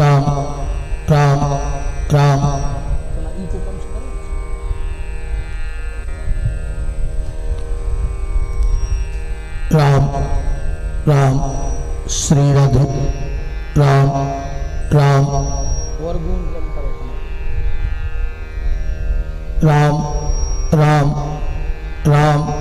राम राम राम राम राम श्री राधे राम राम राम राम राम